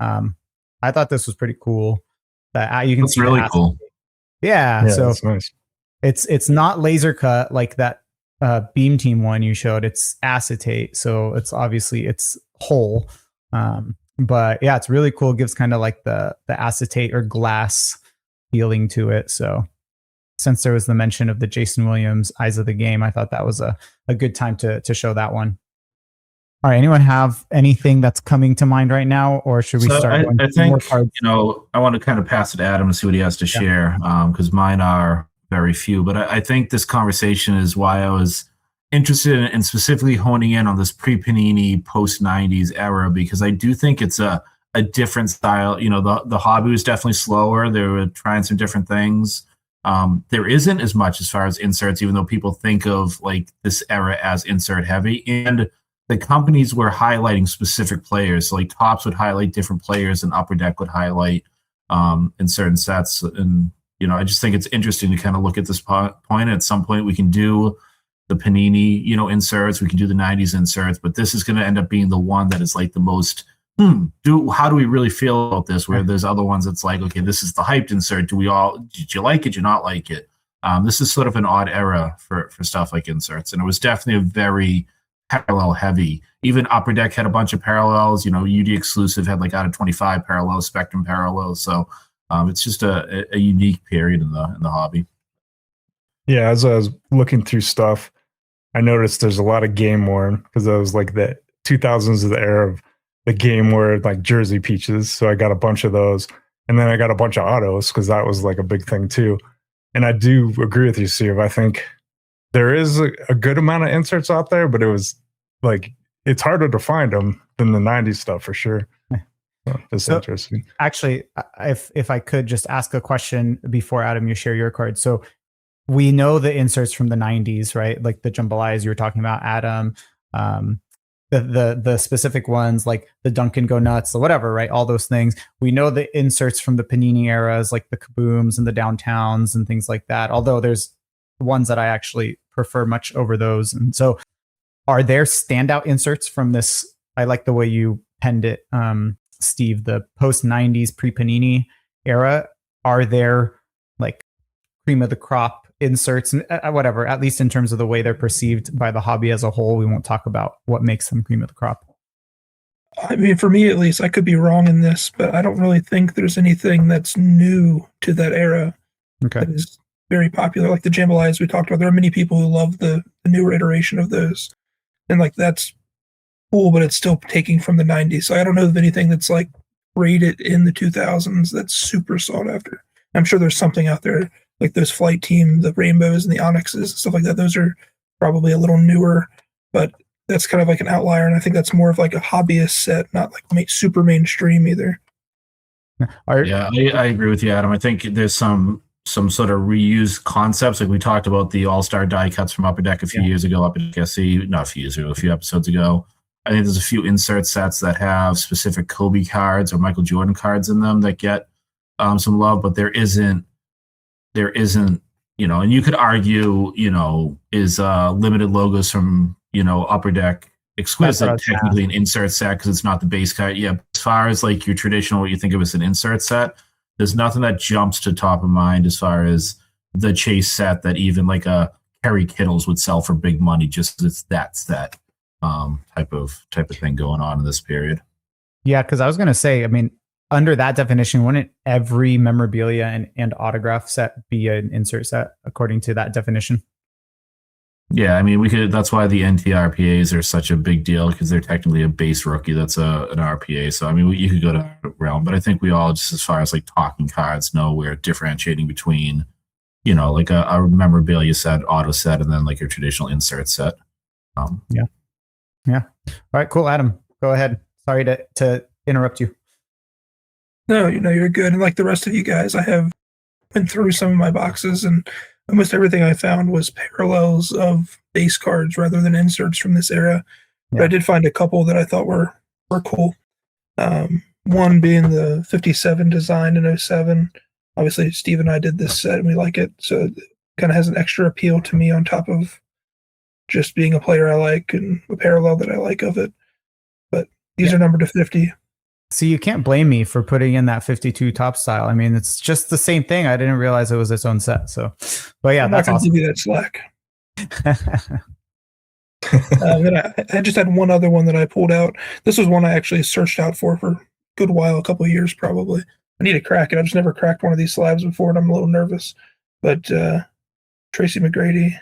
Speaker 1: I thought this was pretty cool. That you can see
Speaker 3: really cool.
Speaker 1: Yeah, so
Speaker 2: that's nice.
Speaker 1: It's not laser cut like that Beam Team one you showed. It's acetate, so it's obviously it's whole. But yeah, it's really cool. It gives kind of like the acetate or glass feeling to it. So since there was the mention of the Jason Williams Eyes of the Game, I thought that was a good time to show that one. All right. Anyone have anything that's coming to mind right now, or should we start?
Speaker 3: I think, I want to kind of pass it to Adam and see what he has to share, because mine are very few. But I think this conversation is why I was interested in specifically honing in on this pre-Panini, post-90s era, because I do think it's a different style. The hobby was definitely slower. They were trying some different things. There isn't as much as far as inserts, even though people think of like this era as insert heavy. And the companies were highlighting specific players. So like Topps would highlight different players and Upper Deck would highlight in certain sets. And, I just think it's interesting to kind of look at this point. At some point we can do the Panini, inserts. We can do the 90s inserts, but this is going to end up being the one that is like the most, how do we really feel about this? Where there's other ones that's like, okay, this is the hyped insert. Did you like it? Did you not like it? This is sort of an odd era for stuff like inserts. And it was definitely a very parallel heavy. Even Upper Deck had a bunch of parallels. UD Exclusive had like out of 25 parallels, Spectrum parallels. So it's just a unique period in the hobby.
Speaker 2: Yeah, as I was looking through stuff, I noticed there's a lot of game worn because that was like the 2000s of the era of the game worn like Jersey Peaches. So I got a bunch of those. And then I got a bunch of autos because that was like a big thing too. And I do agree with you, Steve. I think there is a good amount of inserts out there, but it was like, it's harder to find them than the 90s stuff for sure. It's interesting.
Speaker 1: Actually, if I could just ask a question before Adam, you share your card. So we know the inserts from the 90s, right? Like the jambalayas you were talking about, Adam, the specific ones like the Dunkin' Go Nuts or whatever, right? All those things. We know the inserts from the Panini eras, like the Kabooms and the Downtowns and things like that. Although there's ones that I actually prefer much over those. And so are there standout inserts from this? I like the way you penned it, Steve, the post 90s pre Panini era. Are there like cream of the crop inserts and whatever, at least in terms of the way they're perceived by the hobby as a whole? We won't talk about what makes them cream of the crop.
Speaker 4: I mean, for me at least, I could be wrong in this, but I don't really think there's anything that's new to that era that is very popular. Like the jambalayas we talked about, there are many people who love the newer iteration of those. And like that's cool, but it's still taking from the 90s. So I don't know of anything that's like rated in the 2000s that's super sought after. I'm sure there's something out there like those Flight Team, the Rainbows and the Onyxes, stuff like that. Those are probably a little newer, but that's kind of like an outlier. And I think that's more of like a hobbyist set, not like super mainstream either.
Speaker 3: Yeah, I agree with you, Adam. I think there's some sort of reused concepts. Like we talked about the All-Star die cuts from Upper Deck a few years ago, Upper Deck SC, not a few years ago, a few episodes ago. I think there's a few insert sets that have specific Kobe cards or Michael Jordan cards in them that get some love, but there isn't, and you could argue, is limited logos from, Upper Deck exquisite technically an insert set because it's not the base card. Yeah, as far as like your traditional, what you think of as an insert set, there's nothing that jumps to top of mind as far as the chase set that even like a Kerry Kittles would sell for big money just because it's that set type of thing going on in this period.
Speaker 1: Yeah, because I was going to say, I mean, under that definition, wouldn't every memorabilia and autograph set be an insert set according to that definition?
Speaker 3: Yeah, I mean, that's why the NTRPAs are such a big deal because they're technically a base rookie that's an RPA. So, I mean, you could go to that realm, but I think we all, just as far as like talking cards, know we're differentiating between, like a memorabilia set, auto set, and then like your traditional insert set.
Speaker 1: Yeah. All right, cool. Adam, go ahead. Sorry to interrupt you.
Speaker 4: No, you're good. And like the rest of you guys, I have been through some of my boxes and almost everything I found was parallels of base cards rather than inserts from this era. Yeah. But I did find a couple that I thought were cool. One being the 57 design in 07. Obviously, Steve and I did this set and we like it. So it kind of has an extra appeal to me on top of just being a player I like and a parallel that I like of it. But these are numbered to 50.
Speaker 1: So you can't blame me for putting in that 52 top style. I mean, it's just the same thing. I didn't realize it was its own set. So, but yeah,
Speaker 4: I'm
Speaker 1: that's
Speaker 4: not
Speaker 1: awesome.
Speaker 4: Give you that slack. Then I just had one other one that I pulled out. This was one I actually searched out for a good while, a couple of years probably. I need to crack it. I've just never cracked one of these slabs before, and I'm a little nervous. But Tracy McGrady, I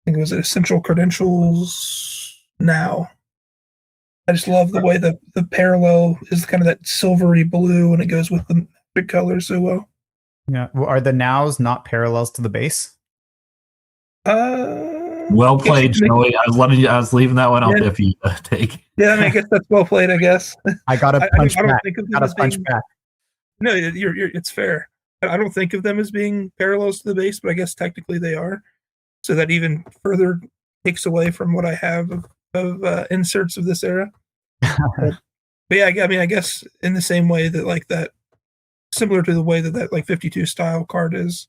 Speaker 4: think it was Essential Credentials Now. I just love the way the parallel is kind of that silvery blue and it goes with the big colors so well.
Speaker 1: Yeah. Well, are the nows not parallels to the base?
Speaker 3: Well played, Joey. I was leaving that one out there for you to take.
Speaker 4: Yeah, I mean, I guess that's well played, I guess.
Speaker 1: I got to punch back.
Speaker 4: Back. No, it's fair. I don't think of them as being parallels to the base, but I guess technically they are. So that even further takes away from what I have of inserts of this era. But yeah, I mean, I guess in the same way that like that, similar to the way that like 52 style card is,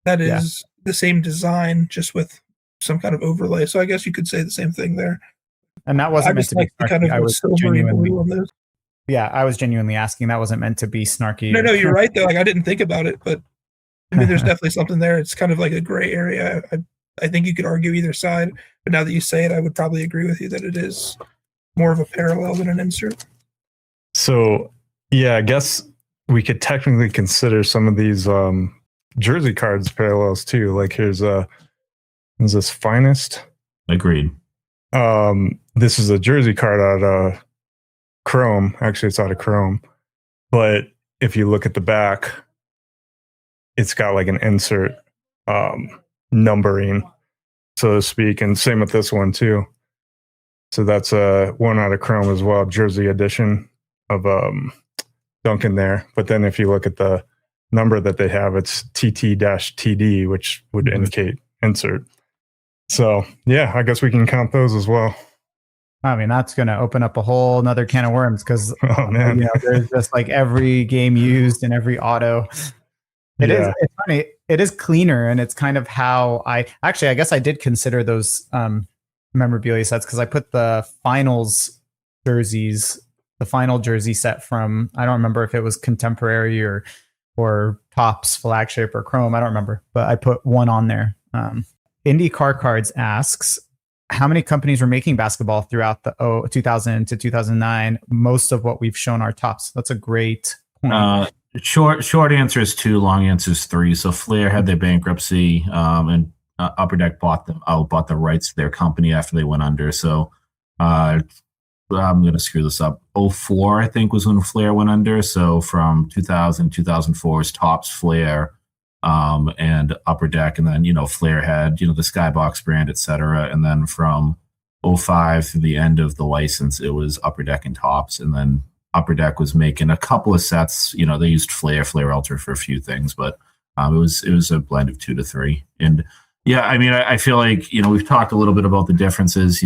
Speaker 4: that is the same design, just with some kind of overlay. So I guess you could say the same thing there.
Speaker 1: And that wasn't meant to be snarky.
Speaker 4: Kind of
Speaker 1: I was
Speaker 4: genuinely on those.
Speaker 1: Yeah, I was genuinely asking. That wasn't meant to be snarky.
Speaker 4: No, you're right though. Like I didn't think about it, but I mean, there's definitely something there. It's kind of like a gray area. I think you could argue either side, but now that you say it, I would probably agree with you that it is more of a parallel than an insert.
Speaker 2: So, yeah, I guess we could technically consider some of these jersey cards parallels too. Like here's is this Finest?
Speaker 3: Agreed.
Speaker 2: This is a jersey card out of Chrome. Actually, it's out of Chrome. But if you look at the back, it's got like an insert numbering, so to speak. And same with this one too. So that's one out of Chrome as well, jersey edition of Duncan there. But then if you look at the number that they have, it's TT-TD, which would indicate insert. So yeah, I guess we can count those as well.
Speaker 1: I mean, that's going to open up a whole nother can of worms because there's just like every game used and every auto. It's funny. It is cleaner, and it's kind of how I guess I did consider those memorabilia sets because I put the finals jerseys, the final jersey set from, I don't remember if it was Contemporary or Topps Flagship or Chrome. I don't remember, but I put one on there. IndyCar Cards asks, how many companies were making basketball throughout the 2000 to 2009? Most of what we've shown are Topps. That's a great point.
Speaker 3: Short answer is 2. Long answer is 3. So Flair had their bankruptcy, and Upper Deck bought the rights to their company after they went under. So I'm going to screw this up. 04, I think, was when Flair went under. So from 2000, 2004 is Topps, Flair, and Upper Deck. And then, Flair had, the Skybox brand, et cetera. And then from 05 to the end of the license, it was Upper Deck and Topps. And then Upper Deck was making a couple of sets. They used Flair Ultra for a few things, but it was a blend of 2 to 3. And yeah, I mean, I feel like, we've talked a little bit about the differences.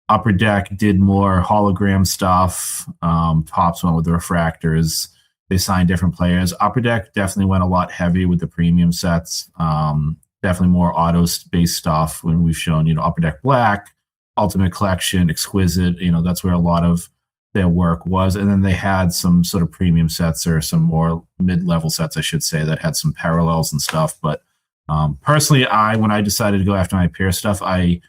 Speaker 3: Upper Deck did more hologram stuff. Topps went with the refractors. They signed different players. Upper Deck definitely went a lot heavier with the premium sets. Definitely more auto-based stuff when we've shown, Upper Deck Black, Ultimate Collection, Exquisite. That's where a lot of their work was. And then they had some sort of premium sets or some more mid-level sets, I should say, that had some parallels and stuff. But personally, when I decided to go after my pair stuff, I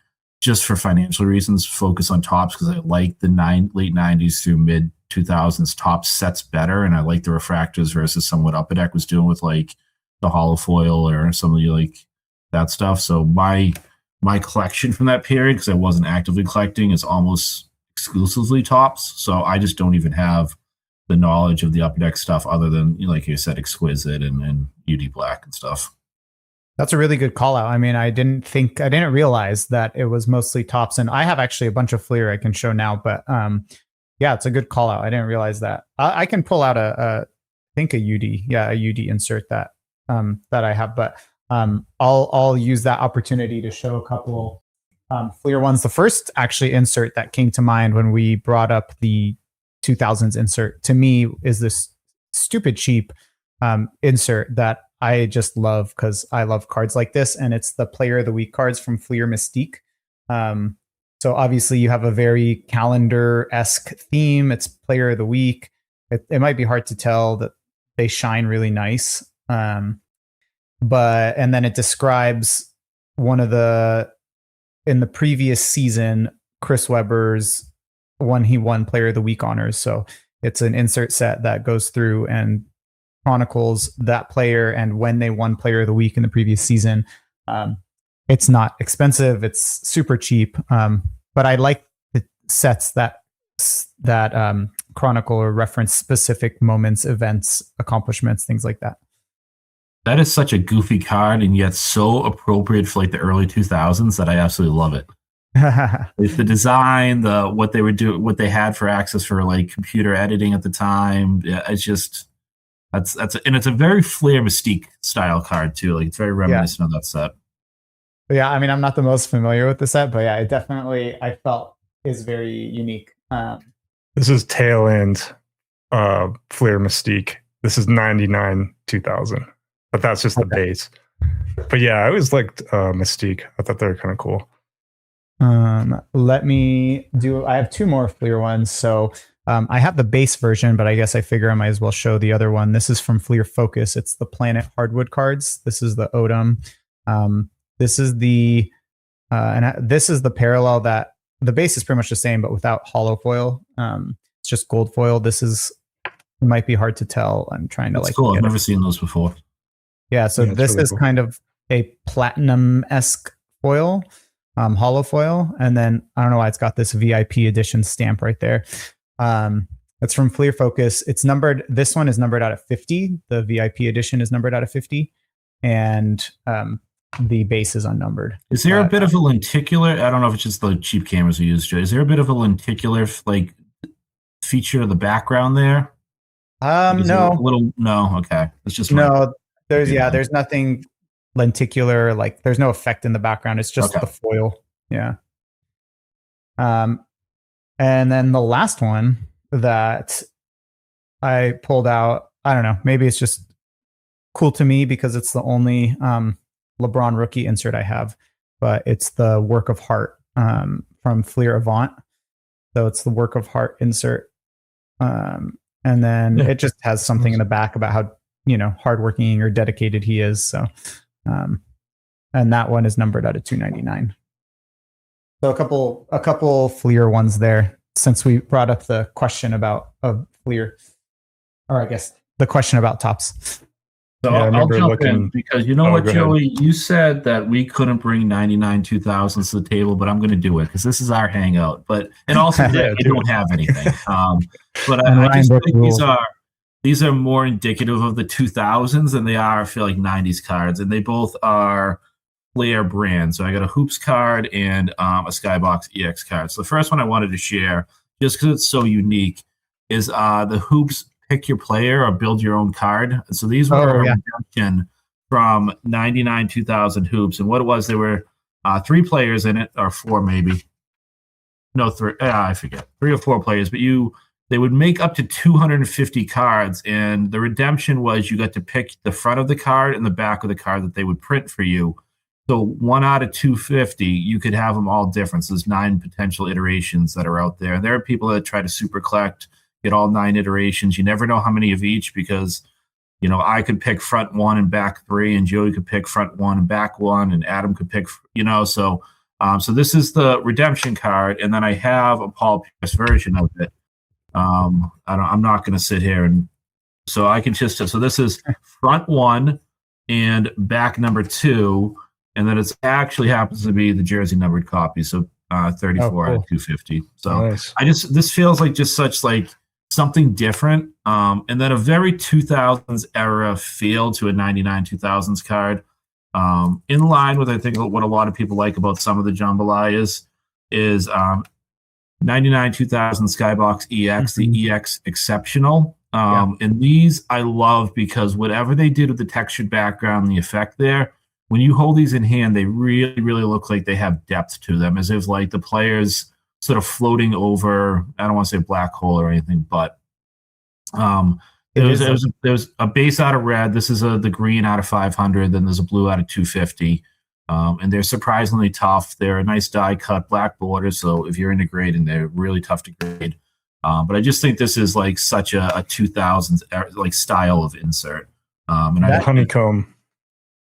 Speaker 3: just for financial reasons focus on Topps because I like the late 90s through mid 2000s Topps sets better, and I like the refractors versus somewhat Upper Deck was doing with like the holofoil or some of the like that stuff. So my collection from that period, because I wasn't actively collecting, is almost exclusively Topps. So I just don't even have the knowledge of the Upper Deck stuff other than, like you said, Exquisite and UD Black and stuff.
Speaker 1: That's a really good call out. I mean, I didn't realize that it was mostly Topps, and I have actually a bunch of Fleer I can show now, but yeah, it's a good call out. I didn't realize that. I can pull out a UD insert that I have, but I'll use that opportunity to show a couple Fleer ones. The first actually insert that came to mind when we brought up the 2000s insert to me is this stupid cheap insert that I just love because I love cards like this, and it's the Player of the Week cards from Fleer Mystique. So obviously you have a very calendar-esque theme. It's Player of the Week. It might be hard to tell that they shine really nice. And then it describes in the previous season, Chris Webber's he won Player of the Week honors. So it's an insert set that goes through and chronicles that player and when they won Player of the Week in the previous season. It's not expensive. It's super cheap. But I like the sets that chronicle or reference specific moments, events, accomplishments, things like that.
Speaker 3: That is such a goofy card and yet so appropriate for like the early 2000s that I absolutely love it. It's the design, what they were doing, what they had for access for like computer editing at the time. Yeah, it's just and it's a very Flair Mystique style card too. Like it's very reminiscent of that set.
Speaker 1: Yeah, I mean, I'm not the most familiar with the set, but yeah, it definitely I felt is very unique.
Speaker 2: This is tail end Flair Mystique. This is 99 2000, but that's just the base. But yeah, I always liked Mystique. I thought they were kind of cool.
Speaker 1: I have 2 more Fleer ones. So I have the base version, but I guess I figure I might as well show the other one. This is from Fleer Focus. It's the Planet Hardwood cards. This is the Odom. This is the parallel that the base is pretty much the same, but without hollow foil. It's just gold foil. It might be hard to tell. I'm trying to
Speaker 3: That's cool. I've never seen those before.
Speaker 1: Yeah, so
Speaker 2: Yeah, it's
Speaker 1: this
Speaker 2: really
Speaker 1: is
Speaker 2: cool.
Speaker 1: kind of a platinum-esque foil, hollow foil, and then I don't know why it's got this VIP edition stamp right there. It's from Fleer Focus. It's numbered. This one is numbered out of 50. The VIP edition is numbered out of 50, and the base is unnumbered.
Speaker 3: Is there a bit of a lenticular? I don't know if it's just the cheap cameras we use, Joe. Is there a bit of a lenticular like feature of the background there?
Speaker 1: No,
Speaker 3: no. Okay, it's just
Speaker 1: no. There's nothing lenticular. Like there's no effect in the background. It's just the foil. Yeah. And then the last one that I pulled out, I don't know, maybe it's just cool to me because it's the only LeBron rookie insert I have, but it's the Work of Heart from Fleer Avant. So it's the Work of Heart insert. And then it just has something in the back about how, hardworking or dedicated he is. So, and that one is numbered out of 299. So a couple Fleer ones there, since we brought up the question about Fleer, or I guess the question about tops.
Speaker 3: So
Speaker 2: Yeah,
Speaker 3: I'll jump in because what, Joey, you said that we couldn't bring 99 2000s to the table, but I'm going to do it because this is our hangout. And also you don't have anything. But I just think these are more indicative of the 2000s than they are, I feel like, 90s cards, and they both are Fleer brand. So I got a Hoops card and a Skybox EX card. So the first one I wanted to share, just because it's so unique, is the Hoops Pick Your Player or Build Your Own Card. So these were a redemption from 99 2000 Hoops. And what it was, there were 3 players in it, or 4 maybe. No, 3. I forget. 3 or 4 players. But they would make up to 250 cards. And the redemption was you got to pick the front of the card and the back of the card that they would print for you. So 1 out of 250, you could have them all different. So there's 9 potential iterations that are out there. And there are people that try to super collect, get all 9 iterations. You never know how many of each because, I could pick front 1 and back 3, and Joey could pick front 1 and back 1, and Adam could pick, So this is the redemption card, and then I have a Paul Pierce version of it. I'm not going to sit here and so I can just so this is front 1 and back number 2. And then it actually happens to be the jersey numbered copy, so 34 out of 250. So nice. This feels like just such like something different, and then a very 2000s era feel to a 99 2000s card, in line with I think what a lot of people like about some of the jambalaya is 99 2000 Skybox EX, the EX Exceptional. And these I love because whatever they did with the textured background and the effect there, when you hold these in hand, they really, really look like they have depth to them, as if like the players sort of floating over, I don't want to say black hole or anything, but there's a base out of red. This is the green out of 500. Then there's a blue out of 250. And they're surprisingly tough. They're a nice die cut black border. So if you're into grading, they're really tough to grade. But I just think this is like such a 2000s like style of insert. And
Speaker 2: that honeycomb.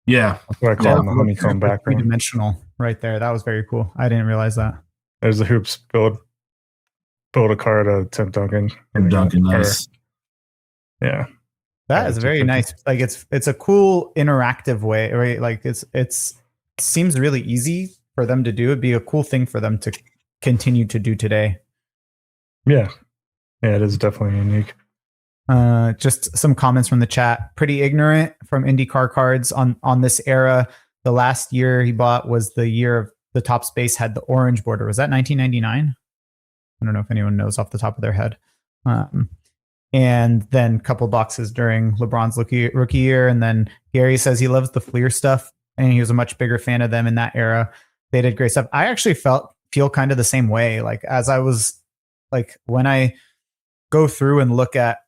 Speaker 3: Yeah.
Speaker 2: That's what I call them, the honeycomb background.
Speaker 1: Three-dimensional right there. That was very cool. I didn't realize that.
Speaker 2: There's the Hoops build a card of Tim Duncan.
Speaker 3: Nice.
Speaker 2: Yeah.
Speaker 1: That is very nice. Like it's a cool interactive way, right? Like it seems really easy for them to do. It'd be a cool thing for them to continue to do today.
Speaker 2: Yeah. Yeah, it is definitely unique.
Speaker 1: Just some comments from the chat. Pretty ignorant from IndyCar cards on this era. The last year he bought was the year of the top space had the orange border. Was that 1999? I don't know if anyone knows off the top of their head. And then a couple boxes during LeBron's rookie year. And then Gary says he loves the Fleer stuff, and he was a much bigger fan of them in that era. They did great stuff. I actually feel kind of the same way. Like as I was like when I go through and look at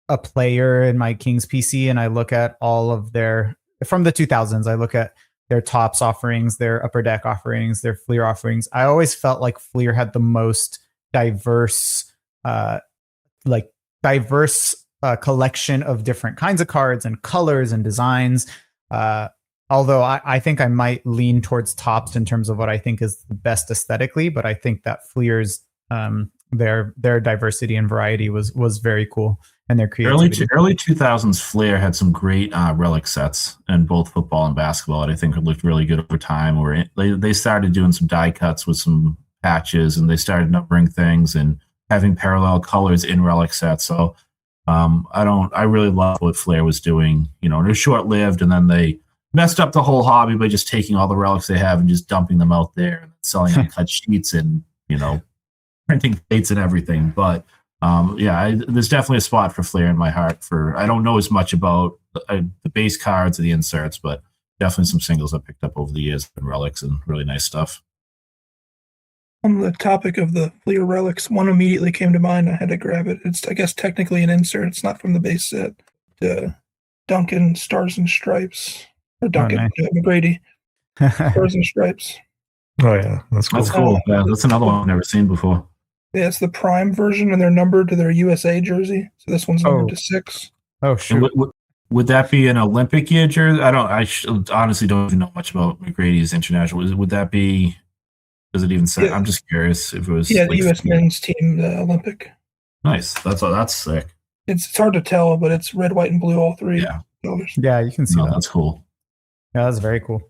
Speaker 1: a player in my Kings PC and I look at all of their from the 2000s, I look at their tops offerings, their upper deck offerings, their Fleer offerings. I always felt like Fleer had the most diverse collection of different kinds of cards and colors and designs. Although I think I might lean towards tops in terms of what I think is the best aesthetically, but I think that Fleer's their diversity and variety was very cool. and their creativity.
Speaker 3: Early 2000s Flair had some great relic sets in both football and basketball that I think looked really good over time. Where they started doing some die cuts with some patches, and they started numbering things and having parallel colors in relic sets. So I really love what Flair was doing. You know, they're short lived, and then they messed up the whole hobby by just taking all the relics they have and just dumping them out there and selling uncut sheets and, you know, printing plates and everything. But there's definitely a spot for Flair in my heart. I don't know as much about the base cards or the inserts, but definitely some singles I picked up over the years and relics and really nice stuff.
Speaker 4: On the topic of the Fleer relics, one immediately came to mind. I had to grab it. It's, I guess, technically an insert. It's not from the base set. Duncan Stars and Stripes. Or Duncan McGrady. Stars and Stripes.
Speaker 2: Oh, yeah. That's cool.
Speaker 3: That's cool. Yeah, that's another one I've never seen before.
Speaker 4: Yeah, it's the Prime version, and they're numbered to their USA jersey. So this one's numbered to 6.
Speaker 1: Oh, shoot.
Speaker 3: Would that be an Olympic year jersey? I honestly don't even know much about McGrady's international. Would that be... Does it even say? Yeah. I'm just curious if it was.
Speaker 4: Yeah, the U.S. men's team, the Olympic.
Speaker 3: Nice. That's sick.
Speaker 4: It's hard to tell, but it's red, white, and blue, all three.
Speaker 3: Yeah.
Speaker 4: Colors.
Speaker 1: Yeah, you can see that.
Speaker 3: That's cool.
Speaker 1: Yeah, that's very cool.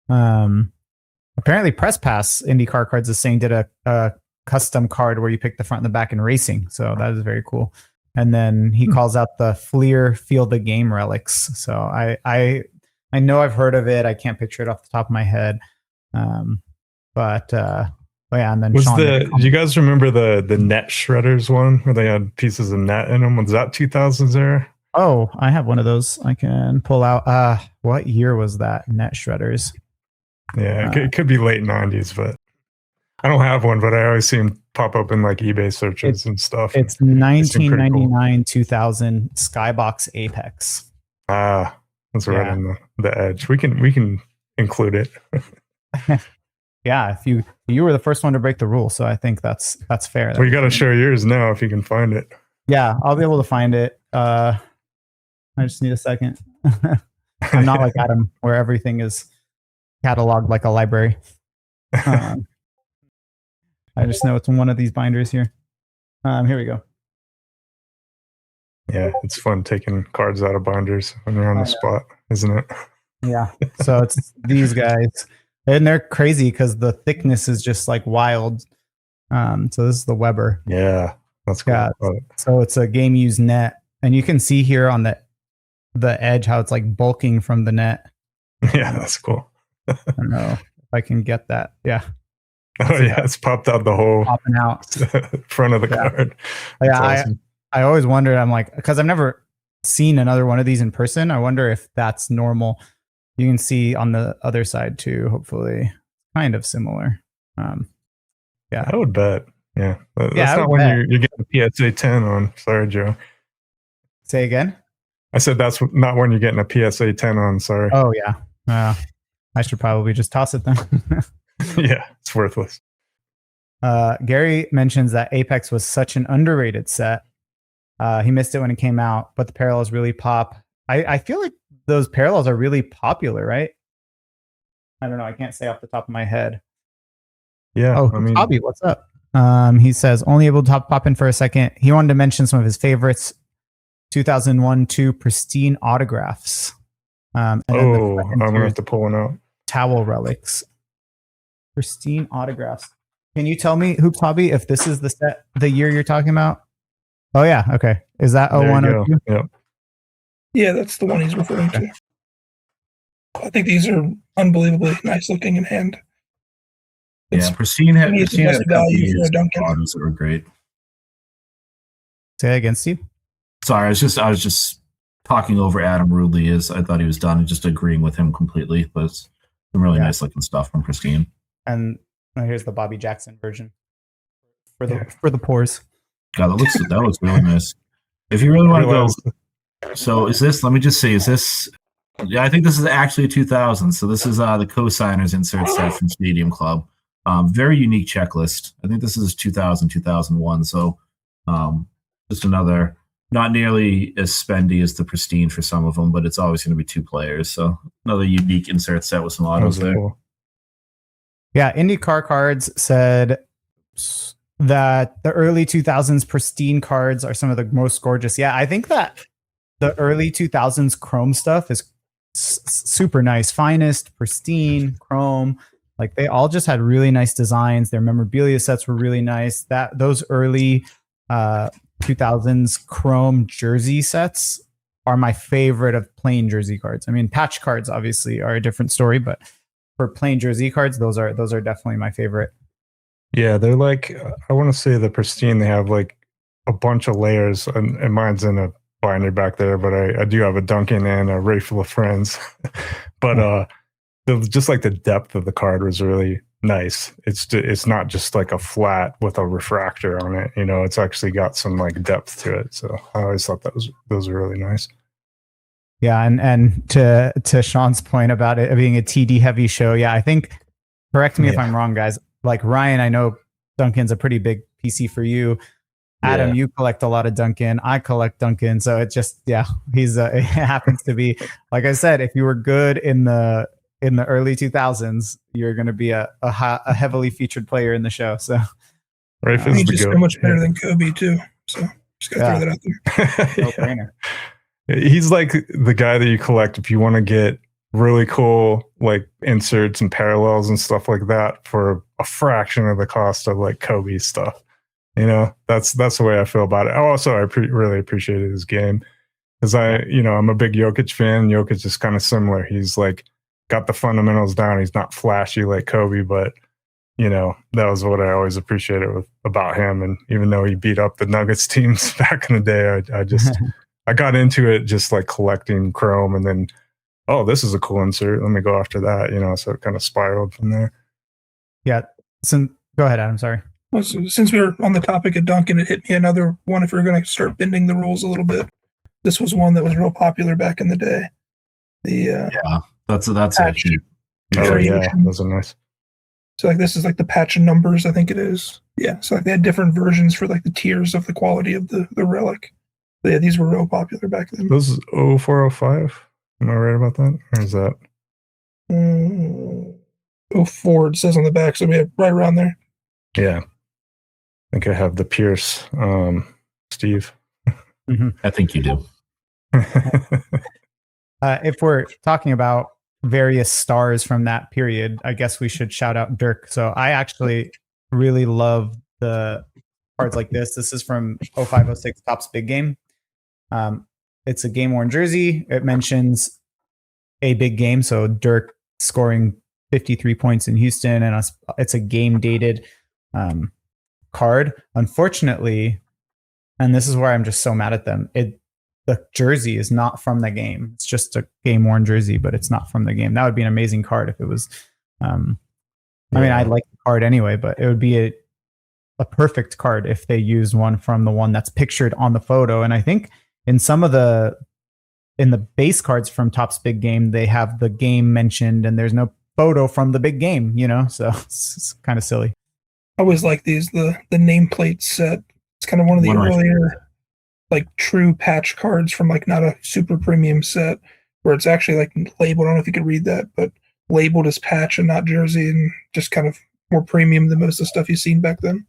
Speaker 1: Apparently, Press Pass IndyCar Cards is saying did a custom card where you pick the front and the back in racing. So that is very cool. And then he calls out the Fleer Field of Game relics. So I know I've heard of it. I can't picture it off the top of my head. But yeah, and then
Speaker 2: do you guys remember the net shredders one where they had pieces of net in them? Was that 2000s era?
Speaker 1: Oh, I have one of those. I can pull out. What year was that? Net shredders.
Speaker 2: Yeah, it could be late 90s, but I don't have one. But I always see them pop up in like eBay searches and stuff.
Speaker 1: It's 1999, 2000 Skybox Apex.
Speaker 2: That's right on the edge. We can include it.
Speaker 1: Yeah, if you were the first one to break the rule, so I think that's fair.
Speaker 2: Well, you got to share yours now if you can find it.
Speaker 1: Yeah, I'll be able to find it. I just need a second. I'm not like Adam, where everything is cataloged like a library. I just know it's in one of these binders here. Here we go.
Speaker 2: Yeah, it's fun taking cards out of binders when you're on the spot, isn't it?
Speaker 1: Yeah, so it's these guys. And they're crazy because the thickness is just like wild. So this is the Weber.
Speaker 2: Yeah, that's cool. Yeah,
Speaker 1: so it's a game used net. And you can see here on the edge how it's like bulking from the net.
Speaker 2: Yeah, that's cool.
Speaker 1: I don't know if I can get that. Yeah.
Speaker 2: Oh, yeah, it's popped out the whole
Speaker 1: popping out
Speaker 2: front of the card.
Speaker 1: That's
Speaker 2: awesome.
Speaker 1: I always wondered, I'm like, because I've never seen another one of these in person. I wonder if that's normal. You can see on the other side too, hopefully kind of similar. Yeah.
Speaker 2: I would bet. Yeah. That's not when you're getting a PSA 10 on. Sorry, Joe.
Speaker 1: Say again?
Speaker 2: I said that's not when you're getting a PSA 10 on. Sorry.
Speaker 1: Oh, yeah. I should probably just toss it then.
Speaker 2: Yeah, it's worthless.
Speaker 1: Gary mentions that Apex was such an underrated set. He missed it when it came out, but the parallels really pop. I feel like those parallels are really popular, right? I don't know. I can't say off the top of my head.
Speaker 2: Yeah.
Speaker 1: Oh, Bobby, what's up? He says, only able to pop in for a second. He wanted to mention some of his favorites. 2001-2 pristine autographs.
Speaker 2: I'm going to have to pull one out.
Speaker 1: Towel relics. Pristine autographs. Can you tell me, Hoops Hobby, if this is the year you're talking about? Oh, yeah. Okay. Is that 01 or 2?
Speaker 2: Yep.
Speaker 4: Yeah, that's the one he's referring to. I think these are unbelievably nice looking in hand.
Speaker 3: Pristine had
Speaker 4: value for a Duncan.
Speaker 3: Autos that were great.
Speaker 1: Say that again, Steve.
Speaker 3: Sorry, I was just talking over Adam rudely. I thought he was done and just agreeing with him completely. But it's some really nice looking stuff from Pristine. And
Speaker 1: here's the Bobby Jackson version for the pores.
Speaker 3: God, that looks really nice. If you really want to go, so is this? Let me just see. Is this? Yeah, I think this is actually a 2000. So this is the co-signers insert set from Stadium Club. Very unique checklist. I think this is 2000, 2001. So just another, not nearly as spendy as the Pristine for some of them, but it's always going to be 2 players. So another unique insert set with some autos there.
Speaker 2: Cool.
Speaker 1: Yeah, IndyCar Cards said that the early 2000s pristine cards are some of the most gorgeous. Yeah, I think that the early 2000s chrome stuff is super nice. Finest, pristine, chrome. Like they all just had really nice designs. Their memorabilia sets were really nice. That those early 2000s chrome jersey sets are my favorite of plain jersey cards. I mean, patch cards obviously are a different story, but for plain jersey cards, those are definitely my favorite.
Speaker 2: Yeah, they're like, I want to say the pristine, they have like a bunch of layers, and mine's in a binder back there, but I do have a Duncan and a Ray full of friends. But just like the depth of the card was really nice. It's not just like a flat with a refractor on it. You know, it's actually got some like depth to it. So I always thought those were really nice.
Speaker 1: Yeah, and to Sean's point about it being a TD heavy show, yeah, I think, correct me if I'm wrong, guys. Like Ryan, I know Duncan's a pretty big PC for you. Adam, you collect a lot of Duncan. I collect Duncan, so it just he's it happens to be, like I said, if you were good in the early 2000s, you're going to be a heavily featured player in the show. So
Speaker 2: Rafe
Speaker 4: is just so much better than Kobe too. So just gotta throw that out there.
Speaker 1: No brainer.
Speaker 2: He's like the guy that you collect if you want to get really cool like inserts and parallels and stuff like that for a fraction of the cost of like Kobe stuff. You know, that's the way I feel about it. Also, I really appreciated his game because I'm a big Jokic fan. Jokic is kind of similar. He's like got the fundamentals down. He's not flashy like Kobe, but that was what I always appreciated about him. And even though he beat up the Nuggets teams back in the day, I just I got into it just like collecting chrome, and then this is a cool insert. Let me go after that. So it kind of spiraled from there.
Speaker 1: Yeah. So go ahead, Adam. Sorry.
Speaker 4: Well, so since we were on the topic of Duncan, it hit me another one. If we're going to start bending the rules a little bit, this was one that was real popular back in the day.
Speaker 3: That's
Speaker 4: patch.
Speaker 2: Oh yeah, those are nice.
Speaker 4: So like this is like the patch numbers, I think it is. Yeah, so like they had different versions for like the tiers of the quality of the relic. But yeah, these were real popular back then.
Speaker 2: This is 0405. Am I right about that? Or is that
Speaker 4: 04? It says on the back, so we have right around there.
Speaker 2: Yeah. I think I have the Pierce, Steve.
Speaker 3: Mm-hmm. I think you do.
Speaker 1: If we're talking about various stars from that period, I guess we should shout out Dirk. So I actually really love the cards like this. This is from 0506 Topps Big Game. It's a game worn jersey. It mentions a big game. So Dirk scoring 53 points in Houston, and it's a game dated card. Unfortunately, and this is where I'm just so mad at them, the jersey is not from the game. It's just a game worn jersey, but it's not from the game. That would be an amazing card if it was. I mean, I like the card anyway, but it would be a perfect card if they used one from the one that's pictured on the photo. And I think in some of the base cards from Topps Big Game, they have the game mentioned, and there's no photo from the big game. So it's kind of silly.
Speaker 4: I always like these, the nameplate set. It's kind of one of the earlier, like true patch cards from like not a super premium set where it's actually like labeled. I don't know if you could read that, but labeled as patch and not jersey, and just kind of more premium than most of the stuff you've seen back then.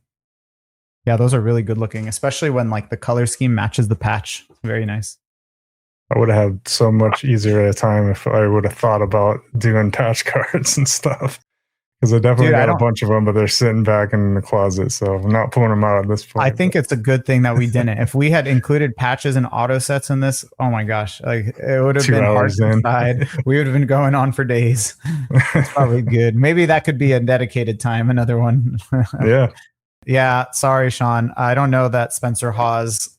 Speaker 1: Yeah, those are really good looking, especially when like the color scheme matches the patch. It's very nice.
Speaker 2: I would have had so much easier at a time if I would have thought about doing patch cards and stuff. Because I definitely got a bunch of them, but they're sitting back in the closet, so I'm not pulling them out at this point.
Speaker 1: I think it's a good thing that we didn't. If we had included patches and auto sets in this, oh my gosh, like it would have been hard to decide. We would have been going on for days. It's probably good. Maybe that could be a dedicated time, another one.
Speaker 2: Yeah.
Speaker 1: Yeah, sorry, Sean. I don't know that Spencer Hawes.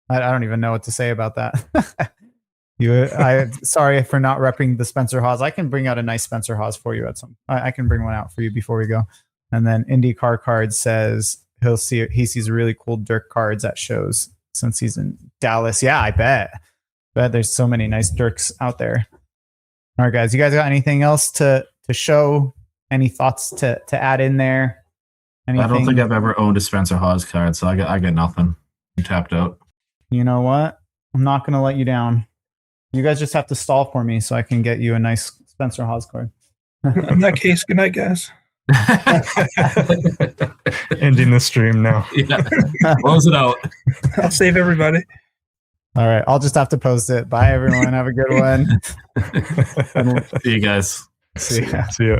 Speaker 1: I don't even know what to say about that. Sorry for not repping the Spencer Hawes. I can bring out a nice Spencer Hawes for you I can bring one out for you before we go. And then IndyCar Cards says he sees really cool Dirk cards at shows since he's in Dallas. Yeah, I bet there's so many nice Dirks out there. All right, guys, you guys got anything else to show? Any thoughts to add in there? Anything?
Speaker 3: I don't think I've ever owned a Spencer Hawes card, so I got nothing. I'm tapped out.
Speaker 1: You know what? I'm not going to let you down. You guys just have to stall for me so I can get you a nice Spencer Hawes card.
Speaker 4: In that case, good night, guys.
Speaker 2: Ending the stream now.
Speaker 3: Yeah. Close it out.
Speaker 4: I'll save everybody.
Speaker 1: All right. I'll just have to post it. Bye, everyone. Have a good one.
Speaker 3: See you guys.
Speaker 1: See ya.
Speaker 2: See ya.